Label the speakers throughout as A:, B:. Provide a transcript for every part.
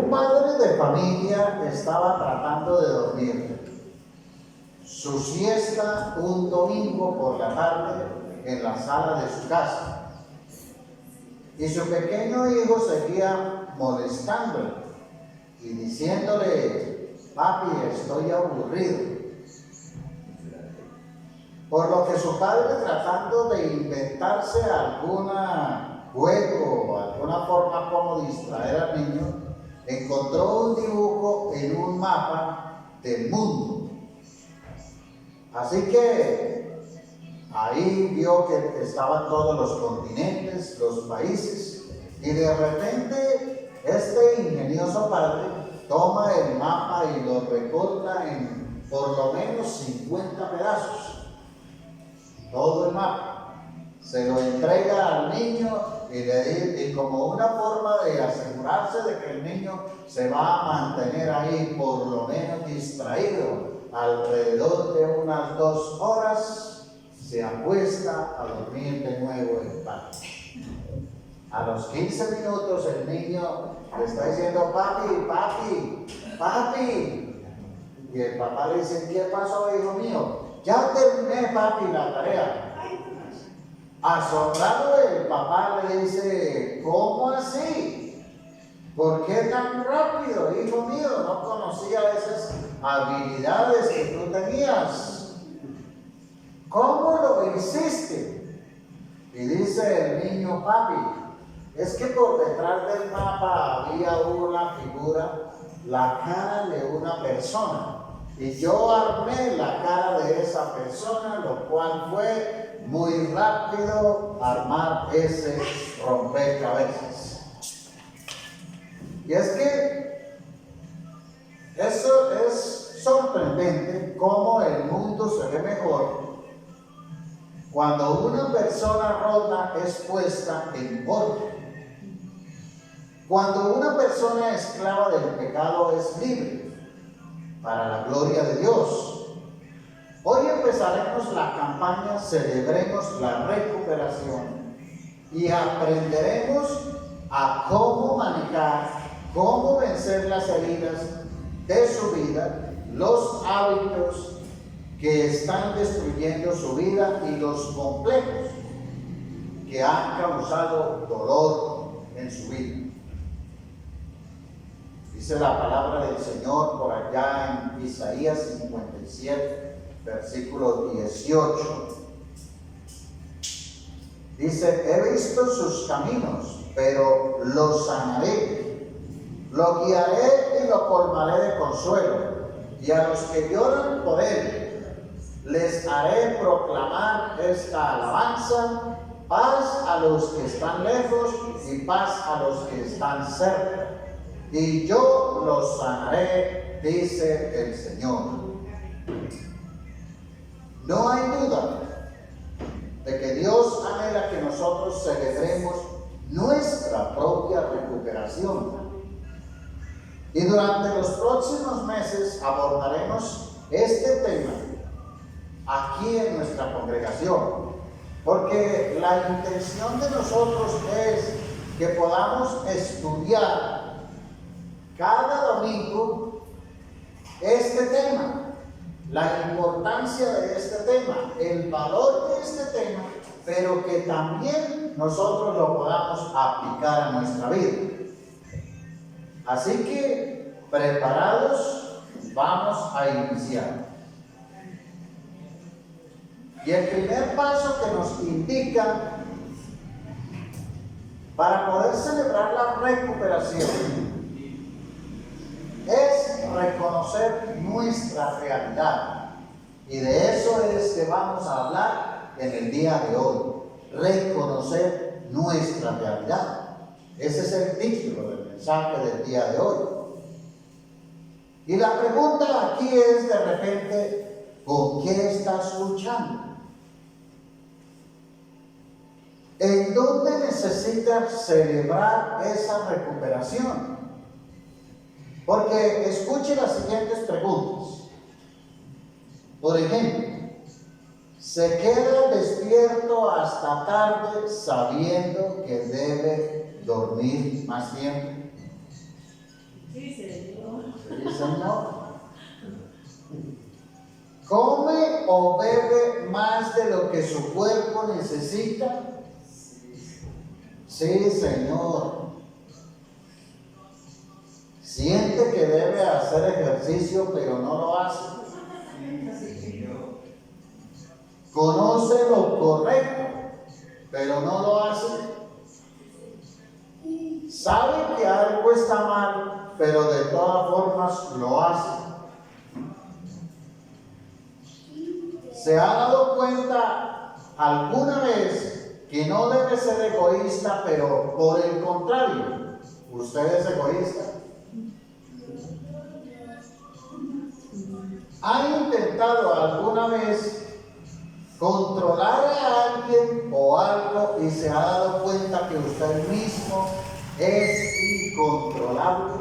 A: Un padre de familia estaba tratando de dormir su siesta un domingo por la tarde en la sala de su casa. Y su pequeño hijo seguía molestándole y diciéndole: papi, estoy aburrido. Por lo que su padre, tratando de inventarse algún juego o alguna forma como distraer al niño, encontró un dibujo en un mapa del mundo. Así que ahí vio que estaban todos los continentes, los países, y de repente este ingenioso padre toma el mapa y lo recorta en por lo menos 50 pedazos. Todo el mapa, se lo entrega al niño y como una forma de asegurarse de que el niño se va a mantener ahí por lo menos distraído alrededor de unas 2 horas, se acuesta a dormir de nuevo en paz. A los 15 minutos el niño le está diciendo: papi, papi, papi. Y el papá le dice: ¿qué pasó, hijo mío? Ya terminé, papi, la tarea. Asombrado, el papá le dice: ¿cómo así? ¿Por qué tan rápido, hijo mío? No conocía esas habilidades que tú tenías. ¿Cómo lo hiciste? Y dice el niño: papi, es que por detrás del mapa había una figura, la cara de una persona. Y yo armé la cara de esa persona, lo cual fue muy rápido armar ese rompecabezas. Y es que eso es sorprendente cómo el mundo se ve mejor cuando una persona rota es puesta en orden. Cuando una persona esclava del pecado es libre para la gloria de Dios. Hoy empezaremos la campaña Celebremos la Recuperación y aprenderemos a cómo manejar, cómo vencer las heridas de su vida, los hábitos que están destruyendo su vida y los complejos que han causado dolor en su vida. Dice la palabra del Señor por allá en Isaías 57, versículo 18. Dice: he visto sus caminos, pero lo sanaré, lo guiaré y lo colmaré de consuelo, y a los que lloran por él, les haré proclamar esta alabanza: paz a los que están lejos y paz a los que están cerca. Y yo los sanaré, dice el Señor. No hay duda de que Dios anhela que nosotros celebremos nuestra propia recuperación. Y durante los próximos meses abordaremos este tema aquí en nuestra congregación, porque la intención de nosotros es que podamos estudiar cada domingo este tema, la importancia de este tema, el valor de este tema, pero que también nosotros lo podamos aplicar a nuestra vida. Así que, preparados, vamos a iniciar. Y el primer paso que nos indica para poder celebrar la recuperación es reconocer nuestra realidad. Y de eso es que vamos a hablar en el día de hoy. Reconocer nuestra realidad. Ese es el título del mensaje del día de hoy. Y la pregunta aquí es de repente: ¿con qué estás luchando? ¿En dónde necesitas celebrar esa recuperación? Porque escuche las siguientes preguntas. Por ejemplo, ¿se queda despierto hasta tarde sabiendo que debe dormir más tiempo?
B: Sí, Señor.
A: Sí, Señor. ¿Come o bebe más de lo que su cuerpo necesita? Sí, Señor. Siente que debe hacer ejercicio, pero no lo hace. Conoce lo correcto, pero no lo hace. Sabe que algo está mal, pero de todas formas lo hace. ¿Se ha dado cuenta alguna vez que no debe ser egoísta, pero por el contrario, usted es egoísta? ¿Ha intentado alguna vez controlar a alguien o algo y se ha dado cuenta que usted mismo es incontrolable?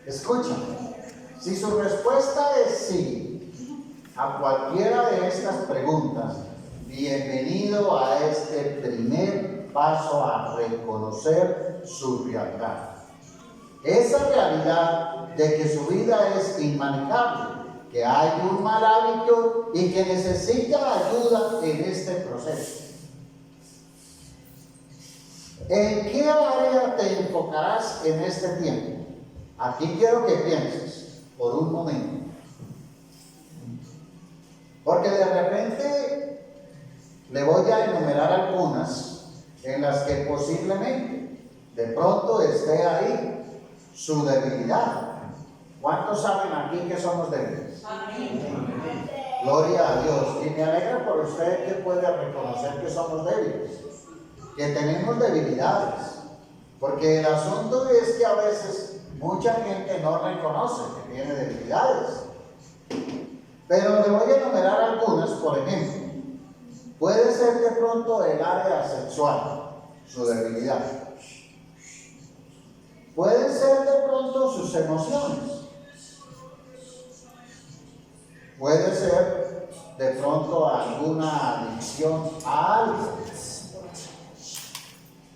A: Escucha, si su respuesta es sí a cualquiera de estas preguntas, bienvenido a este primer paso a reconocer su realidad. Esa realidad de que su vida es inmanejable, que hay un mal hábito y que necesita ayuda en este proceso. ¿En qué área te enfocarás en este tiempo? Aquí quiero que pienses por un momento. Porque de repente le voy a enumerar algunas en las que posiblemente de pronto esté ahí su debilidad. ¿Cuántos saben aquí que somos débiles?
B: Amén.
A: Gloria a Dios. Y me alegra por usted que puede reconocer que somos débiles, que tenemos debilidades. Porque el asunto es que a veces mucha gente no reconoce que tiene debilidades. Pero le voy a enumerar algunas, por ejemplo. Puede ser de pronto el área sexual, su debilidad. Pueden ser de pronto sus emociones. Puede ser de pronto alguna adicción a algo.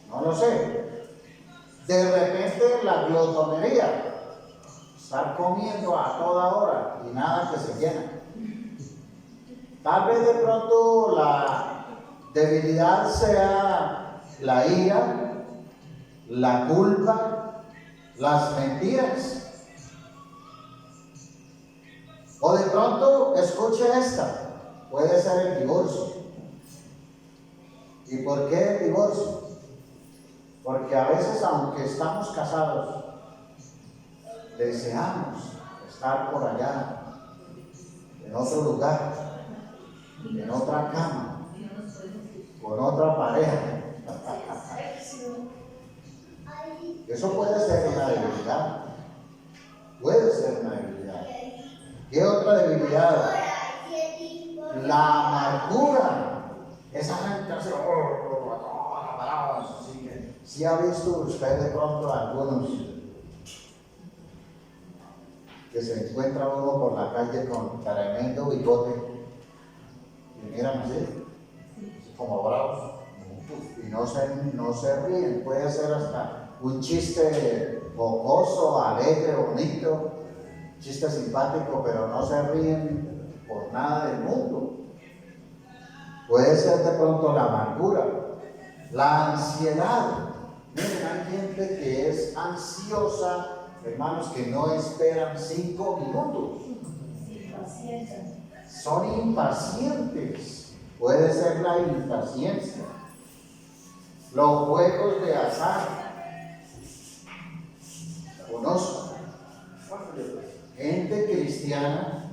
A: No lo sé. De repente la glotonería. Estar comiendo a toda hora y nada que se llena. Tal vez de pronto la debilidad sea la ira, la culpa, las mentiras. O de pronto, escuche esta, puede ser el divorcio. ¿Y por qué el divorcio? Porque a veces, aunque estamos casados, deseamos estar por allá, en otro lugar, en otra cama, con otra pareja. Eso puede ser una debilidad. Puede ser una debilidad. ¿Qué otra debilidad? La amargura. Es arrancarse así que si ha visto usted de pronto algunos que se encuentra uno por la calle con tremendo bigote y miran así como bravos y no se ríen. Puede ser hasta un chiste jocoso, alegre, bonito, chiste simpático, pero no se ríen por nada del mundo. Puede ser de pronto la amargura, la ansiedad. Miren, hay gente que es ansiosa, hermanos, que no esperan 5 minutos. Son impacientes. Puede ser la impaciencia. Los juegos de azar. Conozco gente cristiana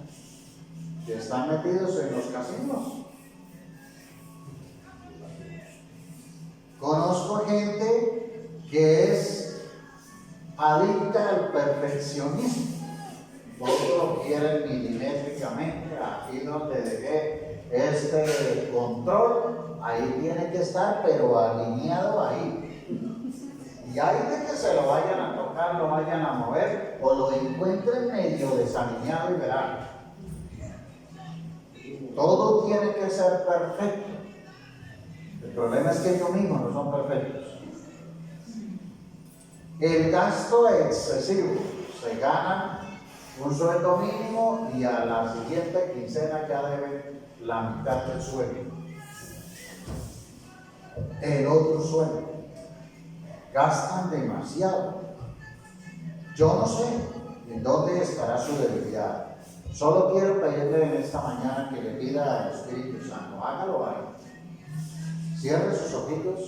A: que están metidos en los casinos. Conozco gente que es adicta al perfeccionismo. Todos lo quieren milimétricamente. Aquí donde dejé este control, ahí tiene que estar, pero alineado ahí. Y hay de que se lo vayan a tocar, lo vayan a mover, o lo encuentren medio desalineado y verán. Todo tiene que ser perfecto. El problema es que ellos mismos no son perfectos. el gasto excesivo. Se gana un sueldo mínimo y a la siguiente quincena ya deben la mitad del sueldo. El otro sueldo. Gastan demasiado. Yo no sé en dónde estará su debilidad. Solo quiero pedirle en esta mañana que le pida al Espíritu Santo. Hágalo ahí. Cierre sus ojitos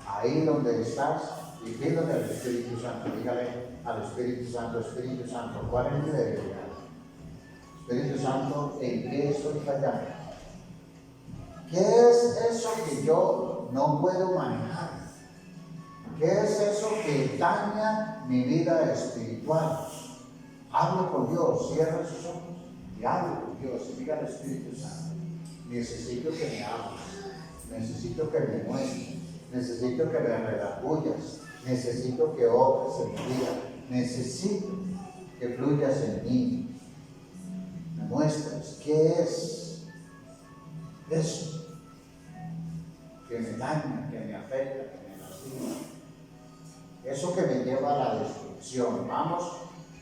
A: ahí donde estás y pídale al Espíritu Santo. Dígale al Espíritu Santo, ¿cuál es mi debilidad? Espíritu Santo, ¿en qué estoy fallando? ¿Qué es eso que yo no puedo manejar? ¿Qué es eso que daña mi vida espiritual? Hablo con Dios, cierra sus ojos y hablo con Dios y diga al Espíritu Santo, necesito que me hables, necesito que me muestres, necesito que me redargullas, necesito que obres en mi vida, necesito que fluyas en mí, me muestres qué es eso que me daña, que me afecta, que me lastima. Eso que me lleva a la destrucción. Vamos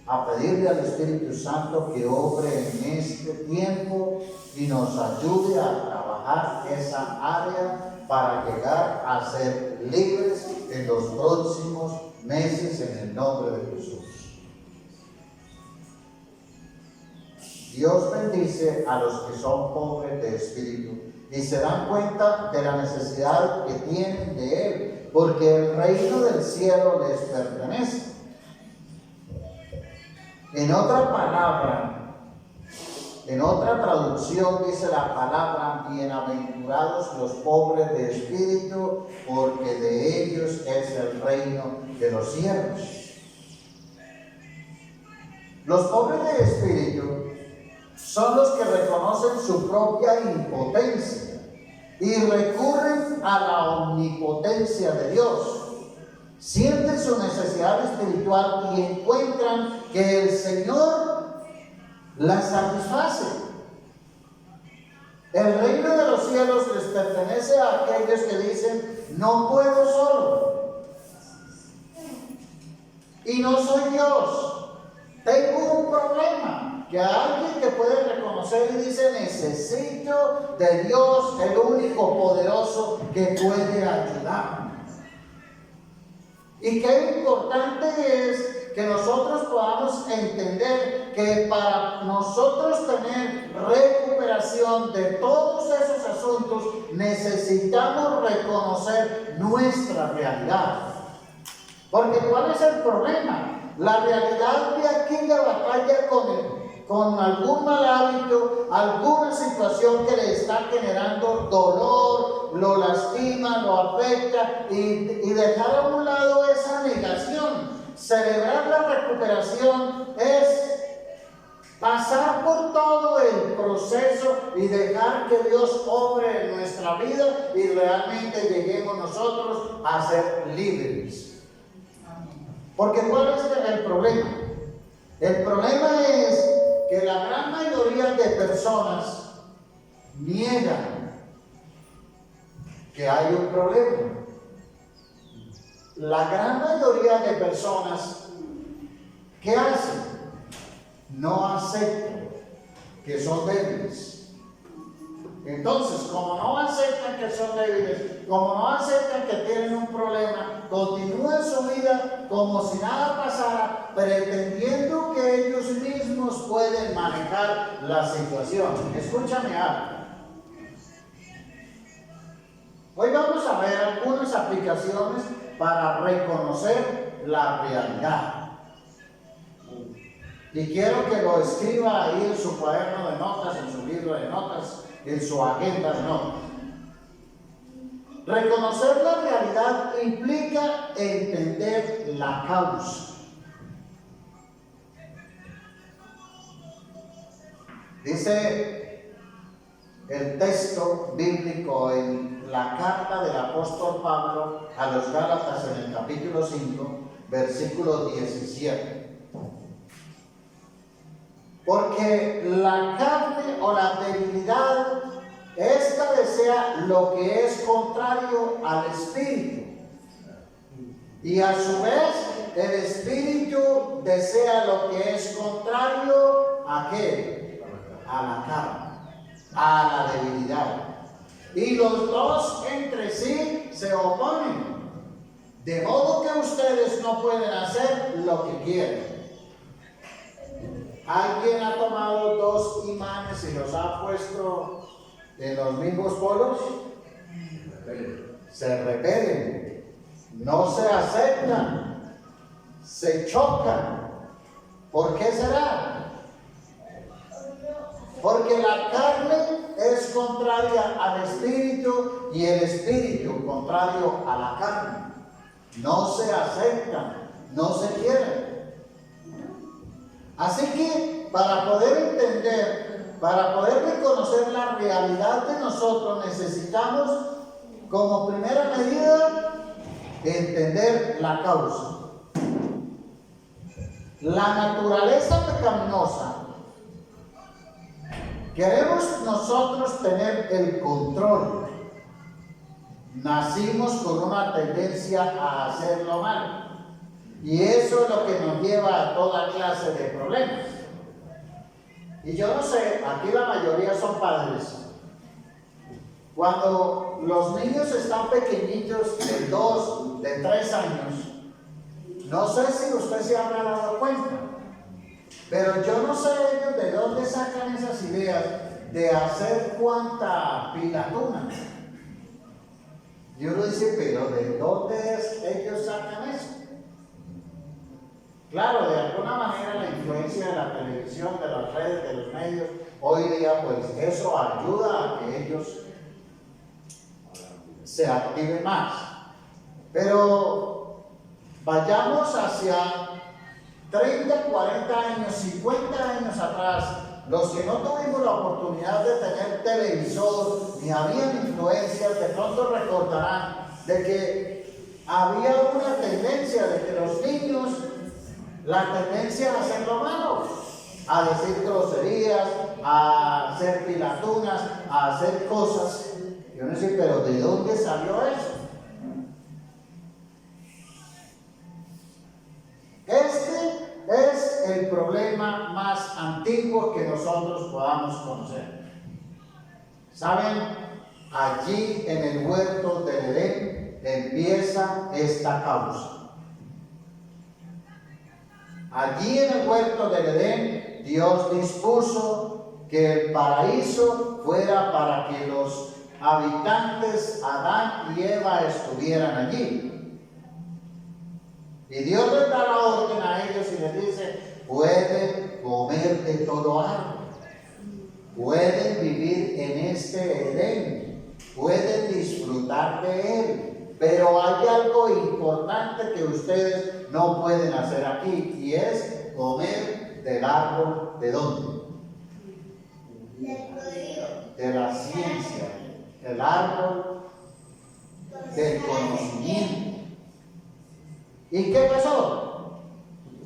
A: a pedirle al Espíritu Santo que obre en este tiempo y nos ayude a trabajar esa área para llegar a ser libres en los próximos meses en el nombre de Jesús. Dios bendice a los que son pobres de espíritu y se dan cuenta de la necesidad que tienen de Él, porque el reino del cielo les pertenece. En otra palabra, en otra traducción dice la palabra, bienaventurados los pobres de espíritu, porque de ellos es el reino de los cielos. Los pobres de espíritu son los que reconocen su propia impotencia y recurren a la omnipotencia de Dios. Sienten su necesidad espiritual y encuentran que el Señor la satisface. El reino de los cielos les pertenece a aquellos que dicen, no puedo solo. Y no soy Dios. Tengo un problema. Que alguien que puede reconocer y dice, necesito de Dios, el único poderoso que puede ayudarme. Y qué importante es que nosotros podamos entender que para nosotros tener recuperación de todos esos asuntos, necesitamos reconocer nuestra realidad. Porque ¿cuál es el problema? La realidad de aquella batalla con algún mal hábito, alguna situación que le está generando dolor, lo lastima, lo afecta y dejar a un lado esa negación. Celebrar la recuperación es pasar por todo el proceso y dejar que Dios obre en nuestra vida y realmente lleguemos nosotros a ser libres. Porque ¿cuál es el problema? El problema es que la gran mayoría de personas niegan que hay un problema. La gran mayoría de personas, ¿qué hacen? No aceptan que son débiles. Entonces, como no aceptan que son débiles, como no aceptan que tienen un problema, continúan su vida como si nada pasara, pretendiendo que ellos mismos pueden manejar la situación. Escúchame algo. Hoy vamos a ver algunas aplicaciones para reconocer la realidad. Y quiero que lo escriba ahí en su cuaderno de notas, en su libro de notas, en su agenda de notas. Reconocer la realidad implica entender la causa. Dice el texto bíblico en la carta del apóstol Pablo a los Gálatas en el capítulo 5, versículo 17. Porque la carne o la debilidad, esta desea lo que es contrario al espíritu. Y a su vez, el espíritu desea lo que es contrario a qué? A la carne, a la debilidad. Y los dos entre sí se oponen. De modo que ustedes no pueden hacer lo que quieren. ¿Alguien ha tomado dos imanes y los ha puesto en los mismos polos? Se repelen, no se aceptan, se chocan. ¿Por qué será? Porque la carne es contraria al espíritu y el espíritu contrario a la carne. No se aceptan, no se quieren. Así que para poder entender, para poder reconocer la realidad de nosotros, necesitamos como primera medida entender la causa. La naturaleza pecaminosa. Queremos nosotros tener el control. Nacimos con una tendencia a hacer lo malo. Y eso es lo que nos lleva a toda clase de problemas. Y yo no sé, aquí la mayoría son padres. Cuando los niños están pequeñitos, de 2, de 3 años, no sé si usted se habrá dado cuenta, pero yo no sé ellos de dónde sacan esas ideas de hacer cuanta pilatuna. Y uno dice, pero ¿de dónde ellos sacan eso? Claro, de alguna manera la influencia de la televisión, de las redes, de los medios, hoy día pues eso ayuda a que ellos se activen más. Pero vayamos hacia 30, 40 años, 50 años atrás, los que no tuvimos la oportunidad de tener televisor, ni habían influencias, de pronto recordarán de que había una tendencia de que los niños, la tendencia a hacer lo malo, a decir groserías, a hacer pilatunas, a hacer cosas. Yo no sé, pero ¿de dónde salió eso? Este es el problema más antiguo que nosotros podamos conocer. ¿Saben? Allí en el huerto del Edén empieza esta causa. Allí en el huerto del Edén, Dios dispuso que el paraíso fuera para que los habitantes Adán y Eva estuvieran allí. Y Dios les da la orden a ellos y les dice: pueden comer de todo árbol, pueden vivir en este Edén, pueden disfrutar de él, pero hay algo importante que ustedes no pueden hacer aquí, y es comer del árbol. ¿De dónde? De la ciencia, el árbol del conocimiento. ¿Y qué pasó?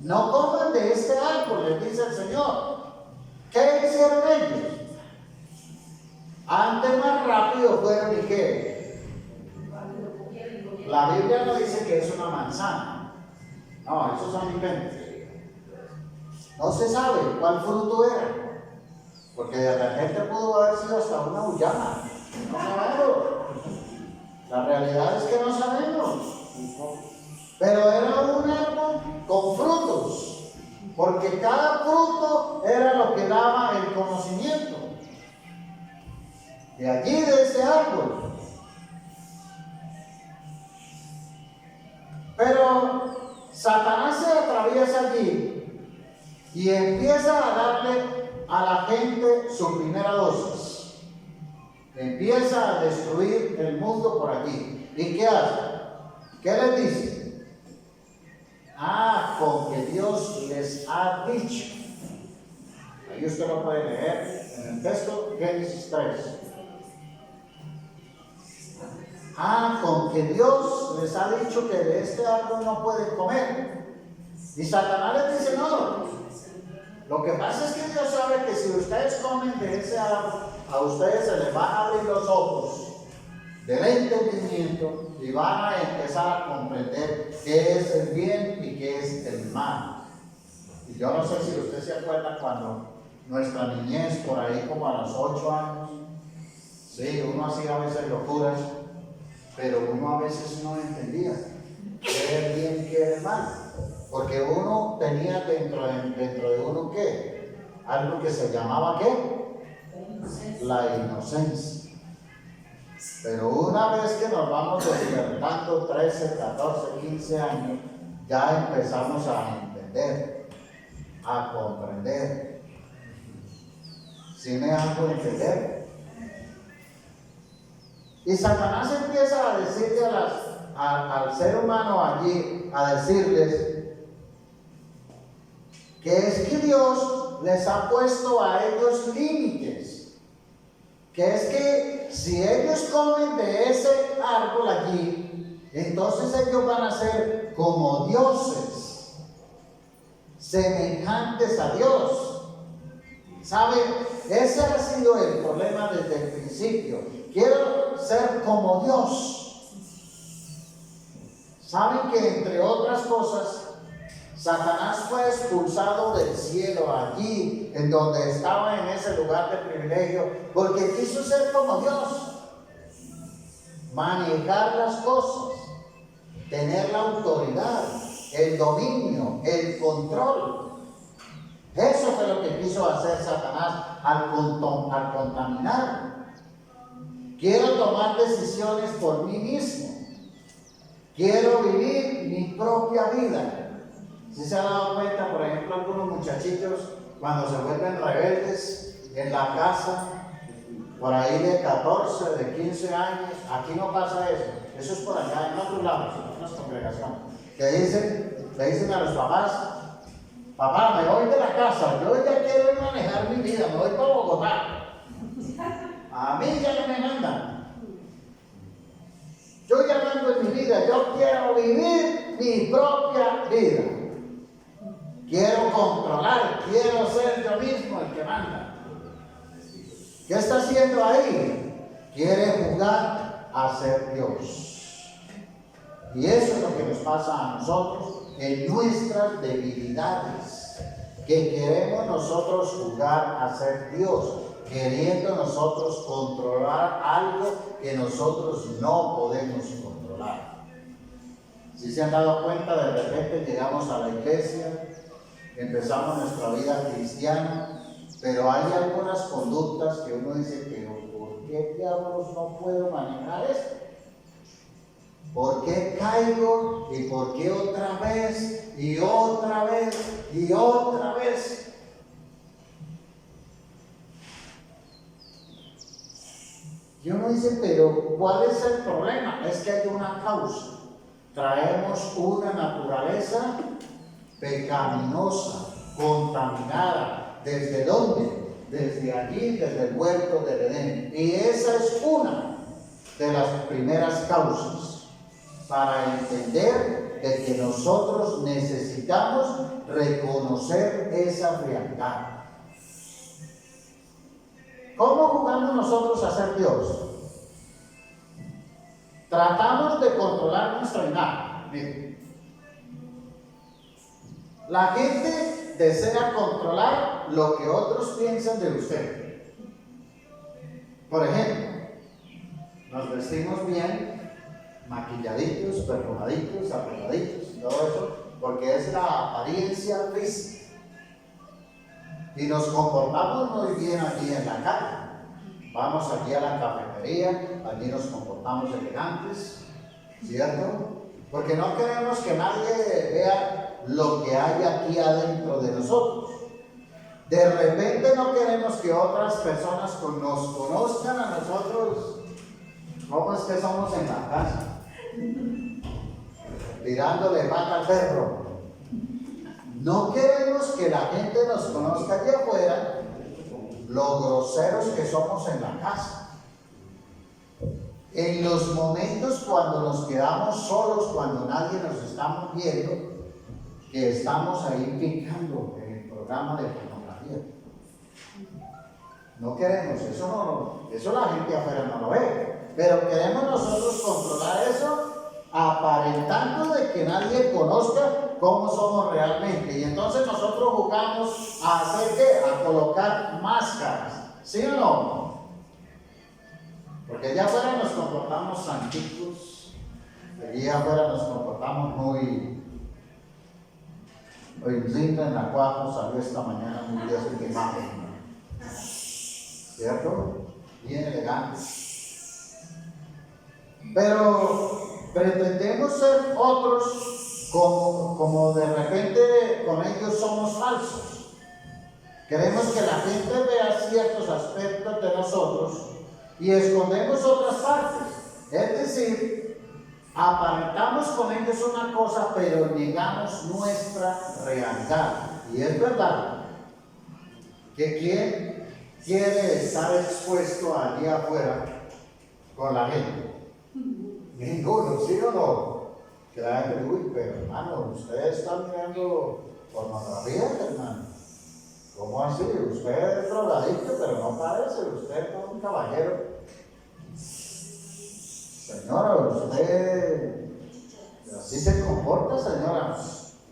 A: No coman de este árbol, les dice el Señor. ¿Qué hicieron ellos? Antes más rápido fueron y ¿qué? La Biblia no dice que es una manzana. No, esos son inventos. No se sabe cuál fruto era, porque de repente pudo haber sido hasta una uyama. No sabemos. La realidad es que no sabemos. Pero era un árbol con frutos, porque cada fruto era lo que daba el conocimiento. De allí, de ese árbol. Pero Satanás se atraviesa allí y empieza a darle a la gente su primera dosis. Empieza a destruir el mundo por allí. ¿Y qué hace? ¿Qué les dice? Con que Dios les ha dicho. Ahí usted lo puede leer en el texto, Génesis 3. Con que Dios les ha dicho que de este árbol no pueden comer. Y Satanás les dice: no. Lo que pasa es que Dios sabe que si ustedes comen de ese árbol, a ustedes se les van a abrir los ojos del entendimiento y van a empezar a comprender qué es el bien y qué es el mal. Y yo no sé si usted se acuerda cuando nuestra niñez, por ahí como a los 8 años, sí, uno hacía a veces locuras, pero uno a veces no entendía qué era el bien y qué era el mal. Porque uno tenía dentro de uno ¿qué? Algo que se llamaba ¿qué? La inocencia. Pero una vez que nos vamos despertando 13, 14, 15 años, ya empezamos a entender, a comprender. ¿Sí me hago entender? Y Satanás empieza a decirle al ser humano allí, a decirles que es que Dios les ha puesto a ellos límites, que es que si ellos comen de ese árbol allí, entonces ellos van a ser como dioses, semejantes a Dios. ¿Sabe? Ese ha sido el problema desde el principio. Quiero ser como Dios. ¿Saben que entre otras cosas, Satanás fue expulsado del cielo allí, en donde estaba en ese lugar de privilegio, porque quiso ser como Dios, manejar las cosas, tener la autoridad, el dominio, el control? Eso fue lo que quiso hacer Satanás al contaminar. Quiero tomar decisiones por mí mismo. Quiero vivir mi propia vida. ¿Sí se ha dado cuenta, por ejemplo, algunos muchachitos cuando se vuelven rebeldes en la casa, por ahí de 14, de 15 años? Aquí no pasa eso. Eso es por allá, en otros lados, en otras congregaciones. Que le dicen a los papás: papá, me voy de la casa, yo ya quiero ir a manejar mi vida, me voy para Bogotá. A mí ya no me mandan. Yo ya mando en mi vida, yo quiero vivir mi propia vida. Quiero controlar, quiero ser yo mismo el que manda. ¿Qué está haciendo ahí? Quiere jugar a ser Dios. Y eso es lo que nos pasa a nosotros en nuestras debilidades, que queremos nosotros jugar a ser Dios, queriendo nosotros controlar algo que nosotros no podemos controlar. Si se han dado cuenta, de repente llegamos a la iglesia, empezamos nuestra vida cristiana, pero hay algunas conductas que uno dice: pero ¿por qué diablos no puedo manejar esto? ¿Por qué caigo? ¿Y por qué otra vez? Y otra vez, y otra vez. Y uno dice: pero ¿cuál es el problema? Es que hay una causa. Traemos una naturaleza pecaminosa, contaminada. ¿Desde dónde? Desde allí, desde el huerto del Edén. Y esa es una de las primeras causas para entender de que nosotros necesitamos reconocer esa frialdad. ¿Cómo jugamos nosotros a ser Dios? Tratamos de controlar nuestra imagen. Miren, la gente desea controlar lo que otros piensan de usted. Por ejemplo, nos vestimos bien, maquilladitos, perfumaditos, arregladitos y todo eso, porque es la apariencia física. Y nos comportamos muy bien aquí en la calle. Vamos aquí a la cafetería, allí nos comportamos elegantes, ¿cierto? Porque no queremos que nadie vea lo que hay aquí adentro de nosotros. De repente no queremos que otras personas nos conozcan a nosotros cómo es que somos en la casa, tirándole pata al perro. No queremos que la gente nos conozca allá afuera lo groseros que somos en la casa. En los momentos cuando nos quedamos solos, cuando nadie nos está viendo, que estamos ahí picando en el programa de pornografía. No queremos, eso la gente afuera no lo ve. Pero queremos nosotros controlar eso aparentando de que nadie conozca cómo somos realmente. Y entonces nosotros jugamos a hacer ¿qué? A colocar máscaras. ¿Sí o no? Porque allá afuera nos comportamos santicos. Allá afuera nos comportamos muy... Hoy Linda en la cual salió esta mañana muy bien de imagen. ¿Cierto? Bien elegante. Pero pretendemos ser otros como de repente con ellos somos falsos. Queremos que la gente vea ciertos aspectos de nosotros y escondemos otras partes. Es decir, aparentamos con ellos una cosa, pero negamos nuestra realidad. Y es verdad que ¿quién quiere estar expuesto allí afuera con la gente? Ninguno, ¿sí o no? Que la gente dice, uy, pero hermano, ustedes están mirando pornografía, hermano. ¿Cómo así? Usted es drogadicto, pero no parece, usted es un caballero. Señora, usted así se comporta, señora.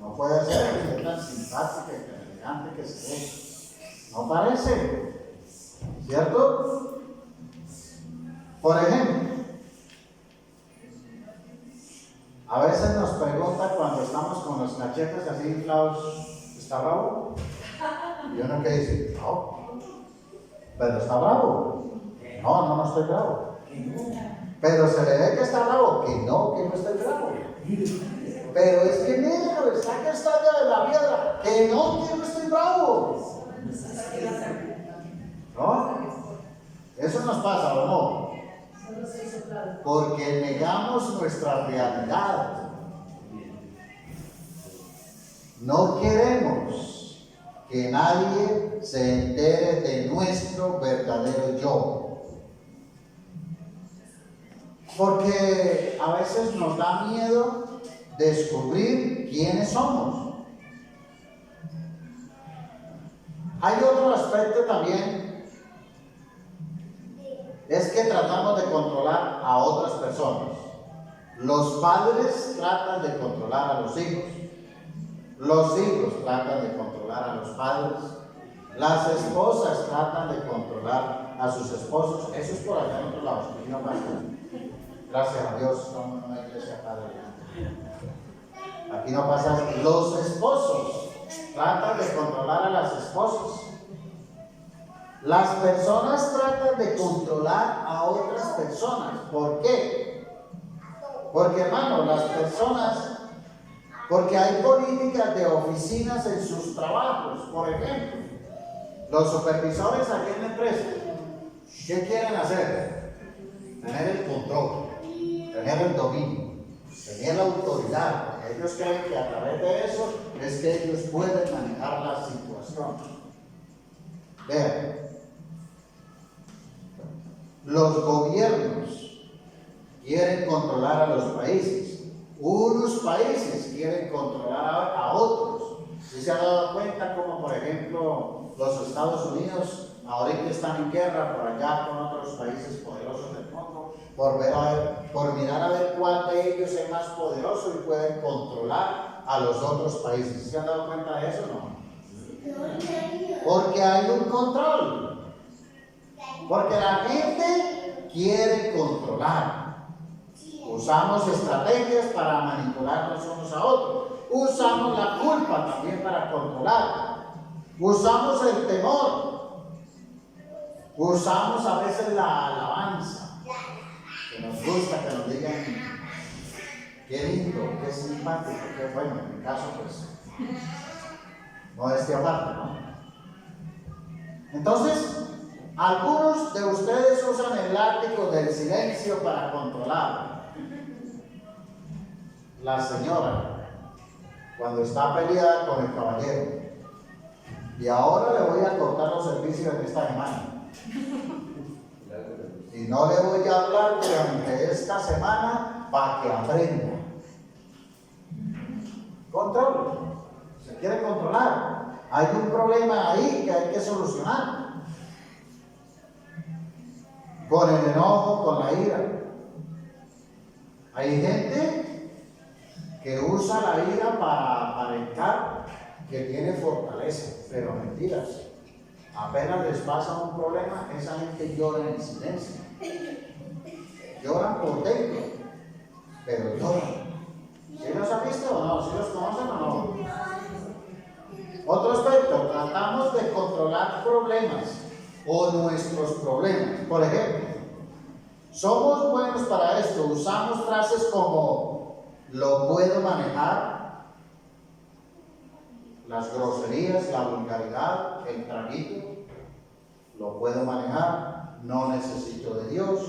A: No puede ser que esté tan simpática y tan elegante que se ve. No parece, ¿cierto? Por ejemplo, a veces nos preguntan cuando estamos con los cachetes así inflados, ¿está bravo? Y uno que dice, no, pero está bravo. No estoy bravo. Pero se le ve que está bravo, que no estoy bravo. Pero es que negro, está que está allá de la piedra, que no estoy bravo. ¿No? Eso nos pasa, ¿o no? Porque negamos nuestra realidad. No queremos que nadie se entere de nuestro verdadero yo. Porque a veces nos da miedo descubrir quiénes somos. Hay otro aspecto también. Es que tratamos de controlar a otras personas. Los padres tratan de controlar a los hijos tratan de controlar a los padres, las esposas tratan de controlar a sus esposos. Eso es por allá en otro lado, aquí no pasa. Gracias a Dios, somos una iglesia padre. Aquí no pasa. Los esposos tratan de controlar a las esposas. Las personas tratan de controlar a otras personas. ¿Por qué? Porque, hermano, las personas, porque hay políticas de oficinas en sus trabajos. Por ejemplo, los supervisores aquí en la empresa, ¿qué quieren hacer? Tener el control, tener el dominio, tener la autoridad. Ellos creen que a través de eso es que ellos pueden manejar la situación. Vean. Los gobiernos quieren controlar a los países. Unos países quieren controlar a otros. ¿Sí se ha dado cuenta como, por ejemplo, los Estados Unidos ahorita están en guerra por allá con otros países poderosos del mundo por mirar a ver cuál de ellos es más poderoso y pueden controlar a los otros países? ¿Sí se han dado cuenta de eso o no? Porque hay un control. Porque la gente quiere controlar. Usamos estrategias para manipularnos unos a otros. Usamos la culpa también para controlar. Usamos el temor. Usamos a veces la alabanza. Que nos gusta que nos digan qué lindo, qué simpático, qué bueno. En mi caso, pues, modestia aparte, ¿no? Entonces, algunos de ustedes usan el látigo del silencio para controlar. La señora, cuando está peleada con el caballero, y ahora le voy a cortar los servicios en esta semana, y no le voy a hablar durante esta semana para que aprenda. Control. Se quiere controlar. Hay un problema ahí que hay que solucionar. con el enojo, con la ira. Hay gente que usa la ira para aparentar que tiene fortaleza, pero mentiras. Apenas les pasa un problema, esa gente llora en silencio. Lloran por dentro, pero lloran. ¿Sí los han visto o no? ¿Sí los conocen o no? Otro aspecto, tratamos de controlar problemas o nuestros problemas. Por ejemplo, somos buenos para esto, usamos frases como lo puedo manejar, las groserías, la vulgaridad, el traguito, lo puedo manejar, no necesito de Dios,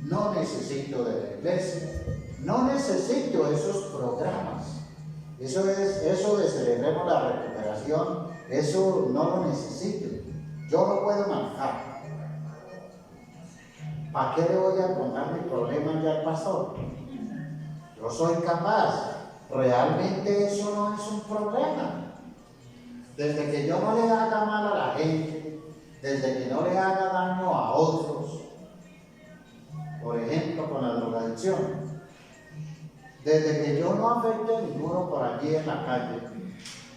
A: no necesito de la iglesia, no necesito esos programas. Eso de Celebremos la Recuperación, eso no lo necesito. Yo lo puedo manejar. ¿Para qué le voy a contar mi problema ya al pastor? Yo soy capaz. Realmente eso no es un problema. Desde que yo no le haga mal a la gente, desde que no le haga daño a otros, por ejemplo con la drogadicción, desde que yo no afecte a ninguno por allí en la calle.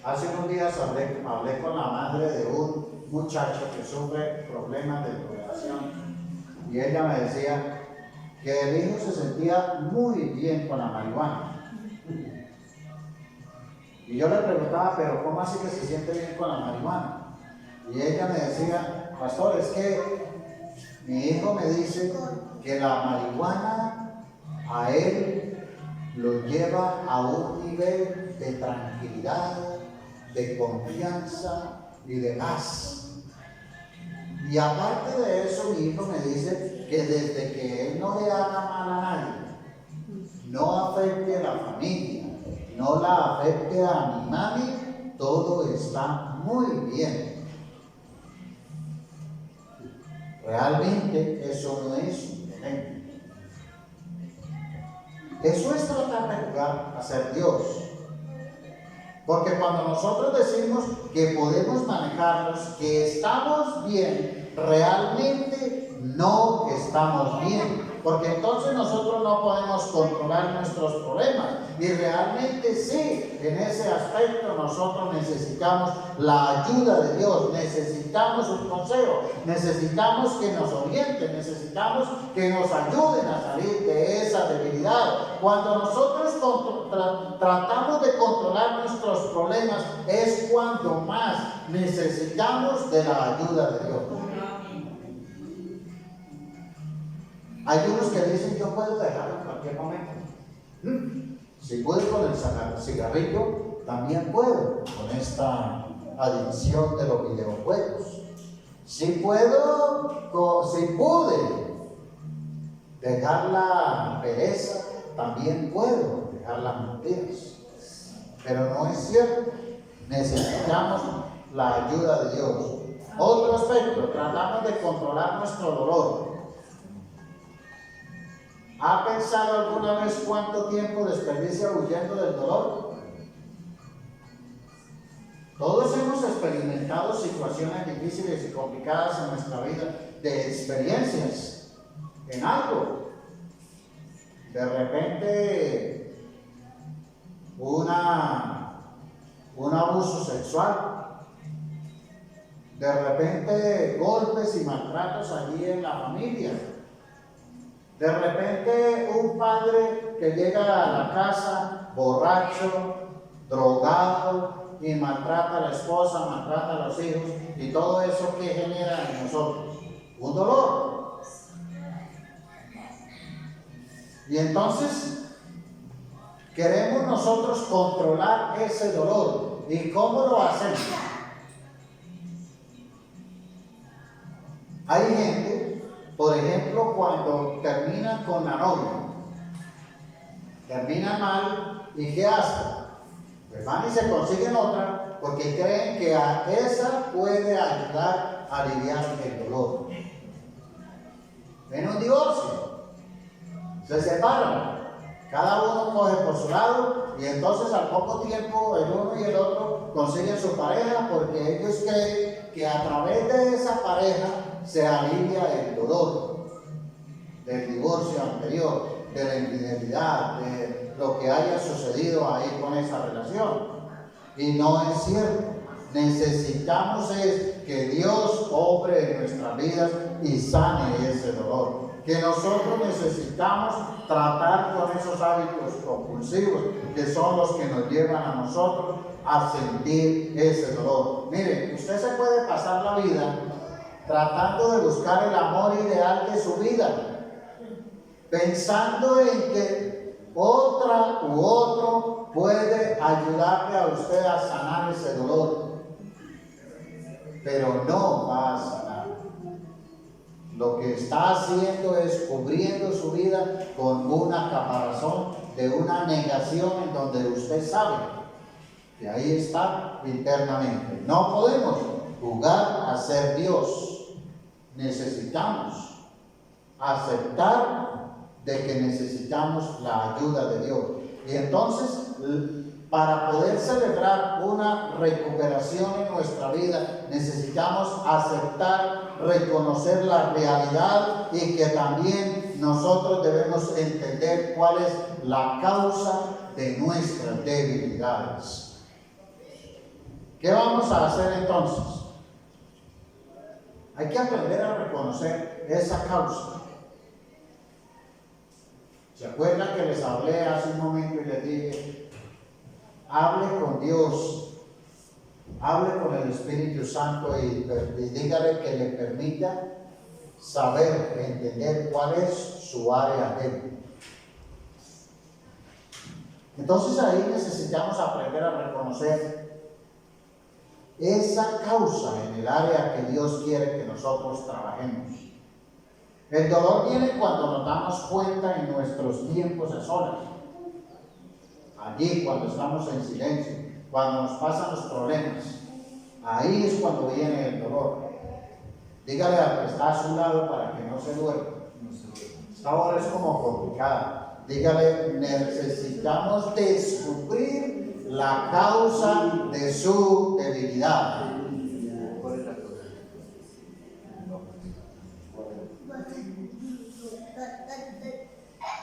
A: Hace unos días hablé con la madre de un muchacho que sufre problemas de drogadicción y ella me decía que el hijo se sentía muy bien con la marihuana. Y yo le preguntaba, pero ¿cómo así que se siente bien con la marihuana? Y ella me decía, pastor, es que mi hijo me dice que la marihuana a él lo lleva a un nivel de tranquilidad, de confianza y de paz. Y aparte de eso, mi hijo me dice que desde que él no le haga mal a nadie, no afecte a la familia, no la afecte a mi mami, todo está muy bien. Realmente eso no es un ejemplo. Eso es tratar de jugar a ser Dios. Porque cuando nosotros decimos que podemos manejarnos, que estamos bien, realmente no estamos bien. Porque entonces nosotros no podemos controlar nuestros problemas. Y realmente sí, en ese aspecto nosotros necesitamos la ayuda de Dios, necesitamos un consejo, necesitamos que nos orienten, necesitamos que nos ayuden a salir de esa debilidad. Cuando nosotros tratamos de controlar nuestros problemas es cuando más necesitamos de la ayuda de Dios. Hay unos que dicen, yo puedo dejarlo en cualquier momento. Si puedo con el cigarrillo, también puedo con esta adicción de los videojuegos. Si pude dejar la pereza, también puedo dejar las mentiras. Pero no es cierto. Necesitamos la ayuda de Dios. Otro aspecto, tratamos de controlar nuestro dolor. ¿Ha pensado alguna vez cuánto tiempo desperdicia huyendo del dolor? Todos hemos experimentado situaciones difíciles y complicadas en nuestra vida, de experiencias en algo. De repente, un abuso sexual. De repente, golpes y maltratos allí en la familia. De repente un padre que llega a la casa borracho, drogado y maltrata a la esposa, maltrata a los hijos y todo eso que genera en nosotros un dolor. Y entonces queremos nosotros controlar ese dolor. ¿Y cómo lo hacemos? Hay gente, por ejemplo, cuando terminan con la novia, terminan mal, ¿y qué hacen? Pues van y se consiguen otra porque creen que a esa puede ayudar a aliviar el dolor. Ven un divorcio, se separan, cada uno coge por su lado y entonces al poco tiempo el uno y el otro consiguen su pareja porque ellos creen que a través de esa pareja se alivia el dolor del divorcio anterior, de la infidelidad, de lo que haya sucedido ahí con esa relación. Y no es cierto. Necesitamos es que Dios obre en nuestras vidas y sane ese dolor. Que nosotros necesitamos tratar con esos hábitos compulsivos que son los que nos llevan a nosotros a sentir ese dolor. Miren, usted se puede pasar la vida tratando de buscar el amor ideal de su vida, pensando en que otra u otro puede ayudarle a usted a sanar ese dolor, pero no va a sanar. Lo que está haciendo es cubriendo su vida con una caparazón de una negación en donde usted sabe que ahí está internamente. No podemos jugar a ser Dios. Necesitamos aceptar de que necesitamos la ayuda de Dios. Y entonces, para poder celebrar una recuperación en nuestra vida, necesitamos aceptar, reconocer la realidad y que también nosotros debemos entender cuál es la causa de nuestras debilidades. ¿Qué vamos a hacer entonces? Hay que aprender a reconocer esa causa. ¿Se acuerdan que les hablé hace un momento y les dije, hable con Dios, hable con el Espíritu Santo y dígale que le permita saber, entender cuál es su área débil? Entonces ahí necesitamos aprender a reconocer esa causa en el área que Dios quiere que nosotros trabajemos. El dolor viene cuando nos damos cuenta en nuestros tiempos a solas. Allí cuando estamos en silencio, cuando nos pasan los problemas, ahí es cuando viene el dolor. Dígale al que está a su lado para que no se duerma. Esta hora es como complicada. Dígale, necesitamos descubrir la causa de su debilidad.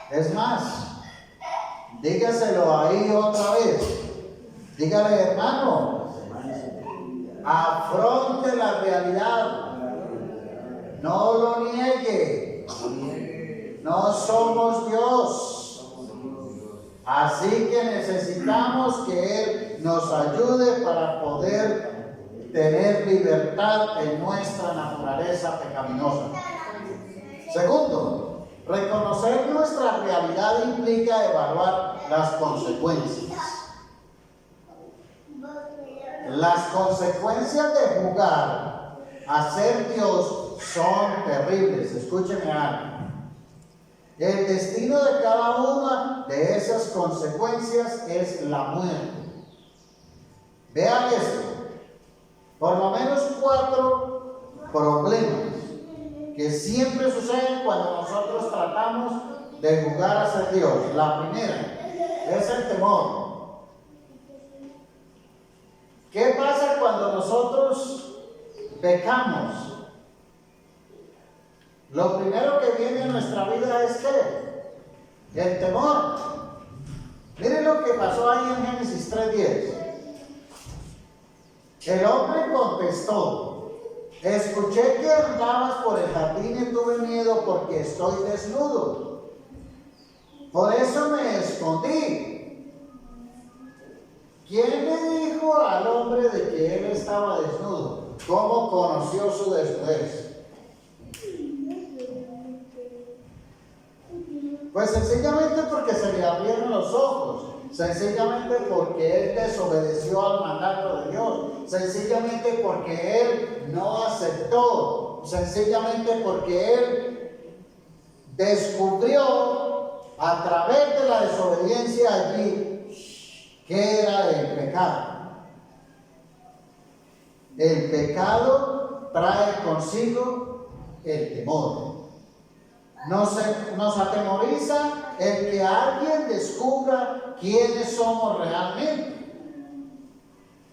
A: Es más, dígaselo ahí otra vez. Dígale, hermano, afronte la realidad. No lo niegue. No somos Dios. Así que necesitamos que Él nos ayude para poder tener libertad en nuestra naturaleza pecaminosa. Segundo, reconocer nuestra realidad implica evaluar las consecuencias. Las consecuencias de jugar a ser Dios son terribles. Escúcheme algo. El destino de cada una de esas consecuencias es la muerte. Vean esto. Por lo menos 4 problemas que siempre suceden cuando nosotros tratamos de jugar a ser Dios. La primera es el temor. ¿Qué pasa cuando nosotros pecamos? Lo primero que viene en nuestra vida es ¿qué? El temor. Miren lo que pasó ahí en Génesis 3:10. El hombre contestó: escuché que andabas por el jardín y tuve miedo porque estoy desnudo. Por eso me escondí. ¿Quién le dijo al hombre de que él estaba desnudo? ¿Cómo conoció su desnudez? Pues sencillamente porque se le abrieron los ojos, sencillamente porque él desobedeció al mandato de Dios, sencillamente porque él no aceptó, sencillamente porque él descubrió a través de la desobediencia allí que era el pecado. El pecado trae consigo el temor. Nos atemoriza el que alguien descubra quiénes somos realmente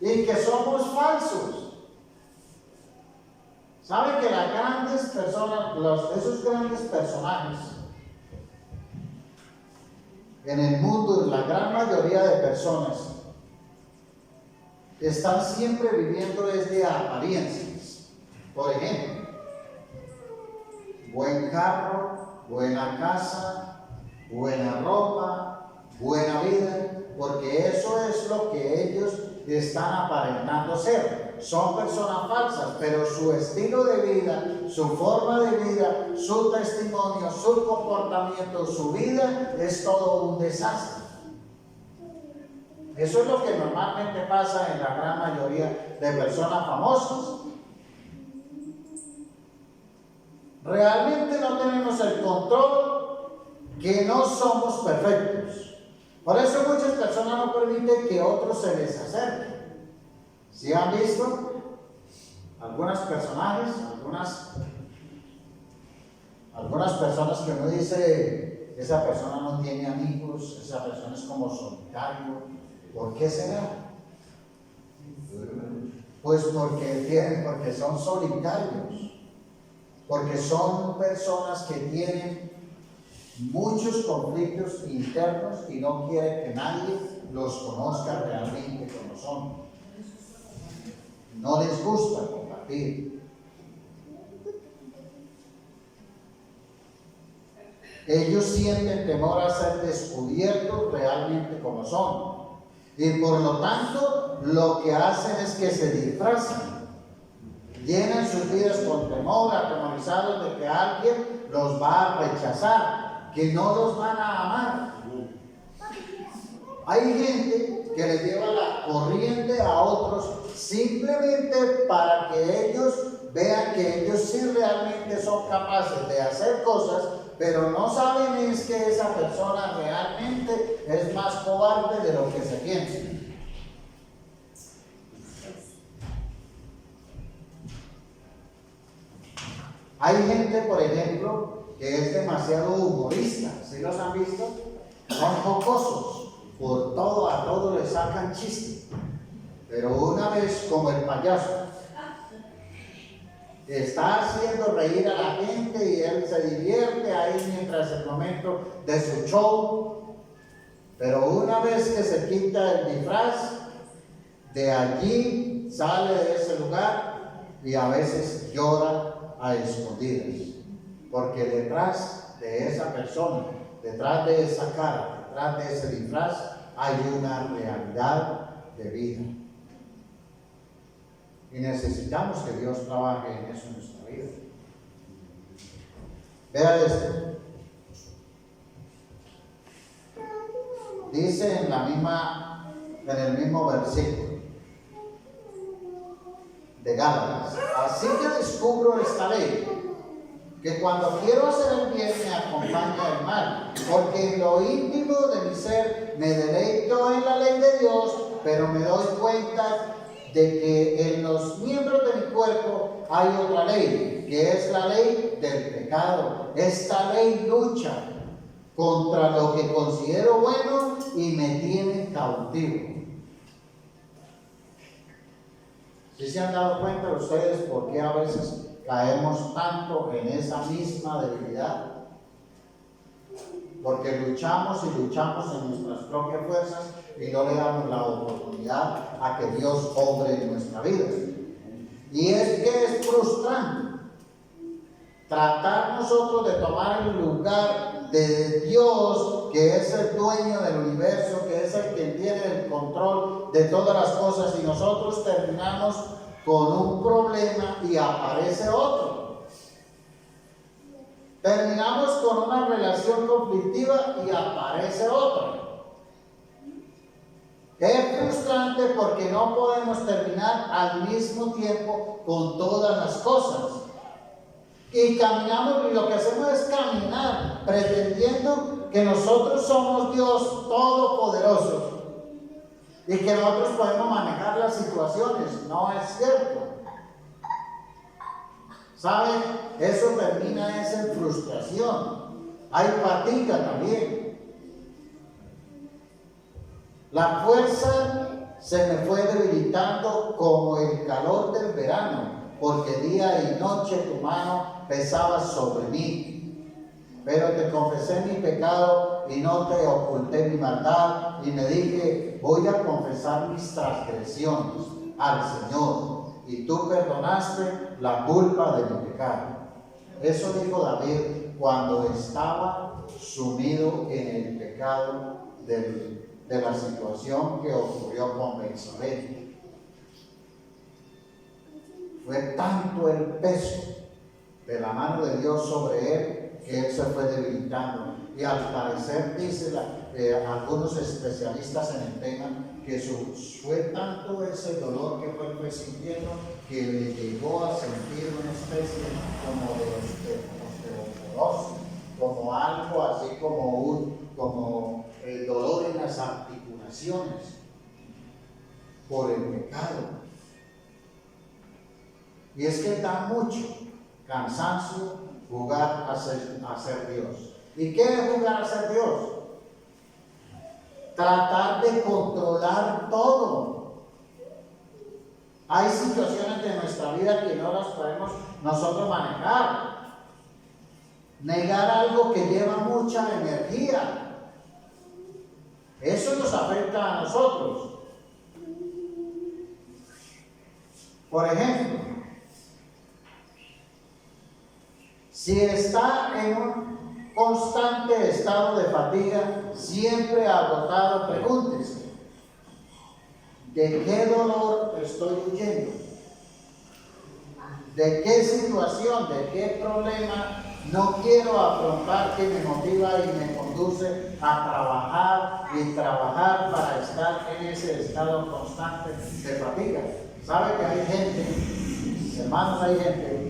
A: y que somos falsos. ¿Saben que las grandes personas, esos grandes personajes en el mundo, la gran mayoría de personas, están siempre viviendo desde apariencias? Por ejemplo, buen carro, buena casa, buena ropa, buena vida, porque eso es lo que ellos están aparentando ser. Son personas falsas, pero su estilo de vida, su forma de vida, su testimonio, su comportamiento, su vida es todo un desastre. Eso es lo que normalmente pasa en la gran mayoría de personas famosas. Realmente no tenemos el control, que no somos perfectos. Por eso muchas personas no permiten que otros se les acerquen. ¿Sí han visto? Algunos personajes, algunas personas que uno dice, esa persona no tiene amigos, esa persona es como solitario. ¿Por qué será? Pues porque son solitarios, porque son personas que tienen muchos conflictos internos y no quieren que nadie los conozca realmente como son. No les gusta compartir. Ellos sienten temor a ser descubiertos realmente como son. Y por lo tanto, lo que hacen es que se disfrazan. Llenan sus vidas con temor, atemorizados de que alguien los va a rechazar, que no los van a amar. Hay gente que les lleva la corriente a otros simplemente para que ellos vean que ellos sí realmente son capaces de hacer cosas, pero no saben es que esa persona realmente es más cobarde de lo que se piensa. Hay gente, por ejemplo, que es demasiado humorista. ¿Sí los han visto? Son jocosos. Por todo, a todo le sacan chiste. Pero una vez, como el payaso, está haciendo reír a la gente y él se divierte ahí mientras el momento de su show. Pero una vez que se quita el disfraz, de allí sale de ese lugar y a veces llora a escondidas. Porque detrás de esa persona, detrás de esa cara, detrás de ese disfraz, hay una realidad de vida. Y necesitamos que Dios trabaje en eso en nuestra vida. Vea esto. Dice en el mismo versículo de Gálatas: así que descubro esta ley, que cuando quiero hacer el bien me acompaña el mal, porque en lo íntimo de mi ser me deleito en la ley de Dios, pero me doy cuenta de que en los miembros de mi cuerpo hay otra ley, que es la ley del pecado. Esta ley lucha contra lo que considero bueno y me tiene cautivo. ¿Sí se han dado cuenta ustedes por qué a veces caemos tanto en esa misma debilidad? Porque luchamos y luchamos en nuestras propias fuerzas y no le damos la oportunidad a que Dios obre en nuestra vida. Y es que es frustrante tratar nosotros de tomar el lugar de Dios, que es el dueño del universo, que es el que tiene el control de todas las cosas, y nosotros terminamos con un problema y aparece otro. Terminamos con una relación conflictiva y aparece otra. Es frustrante porque no podemos terminar al mismo tiempo con todas las cosas. Y caminamos, y lo que hacemos es caminar pretendiendo que nosotros somos Dios todopoderoso y que nosotros podemos manejar las situaciones. No es cierto. ¿Saben? Eso termina en frustración. Hay fatiga también. La fuerza se me fue debilitando como el calor del verano, porque día y noche tu mano pesaba sobre mí. Pero te confesé mi pecado y no te oculté mi maldad, y me dije, voy a confesar mis transgresiones al Señor, y tú perdonaste la culpa de mi pecado. Eso dijo David cuando estaba sumido en el pecado de la situación que ocurrió con Betsabé. Fue tanto el peso de la mano de Dios sobre él que él se fue debilitando. Y al parecer, dice algunos especialistas en el tema, que fue tanto ese dolor que fue sintiendo que le llegó a sentir una especie como de osteoporosis, como algo así como el dolor en las articulaciones por el pecado. Y es que da mucho cansancio jugar a ser Dios. ¿Y qué es jugar a ser Dios? Tratar de controlar todo. Hay situaciones de nuestra vida que no las podemos nosotros manejar. Negar algo que lleva mucha energía. Eso nos afecta a nosotros. Por ejemplo, si está en un constante estado de fatiga, siempre agotado, pregúntese, ¿de qué dolor estoy huyendo? ¿De qué situación, de qué problema no quiero afrontar que me motiva y me conduce a trabajar y trabajar para estar en ese estado constante de fatiga? ¿Sabe que hay gente, hermanos, hay gente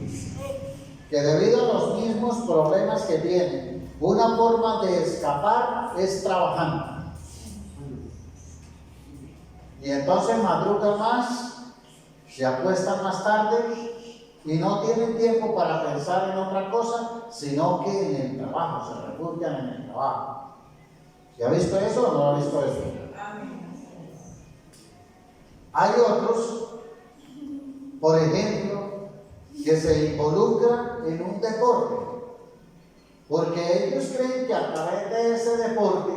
A: que debido a los mismos problemas que tienen, una forma de escapar es trabajando? Y entonces madrugan más, se acuestan más tarde y no tienen tiempo para pensar en otra cosa, sino que en el trabajo, se refugian en el trabajo. ¿Se ha visto eso o no ha visto eso? Hay otros, por ejemplo, que se involucran en un deporte, porque ellos creen que a través de ese deporte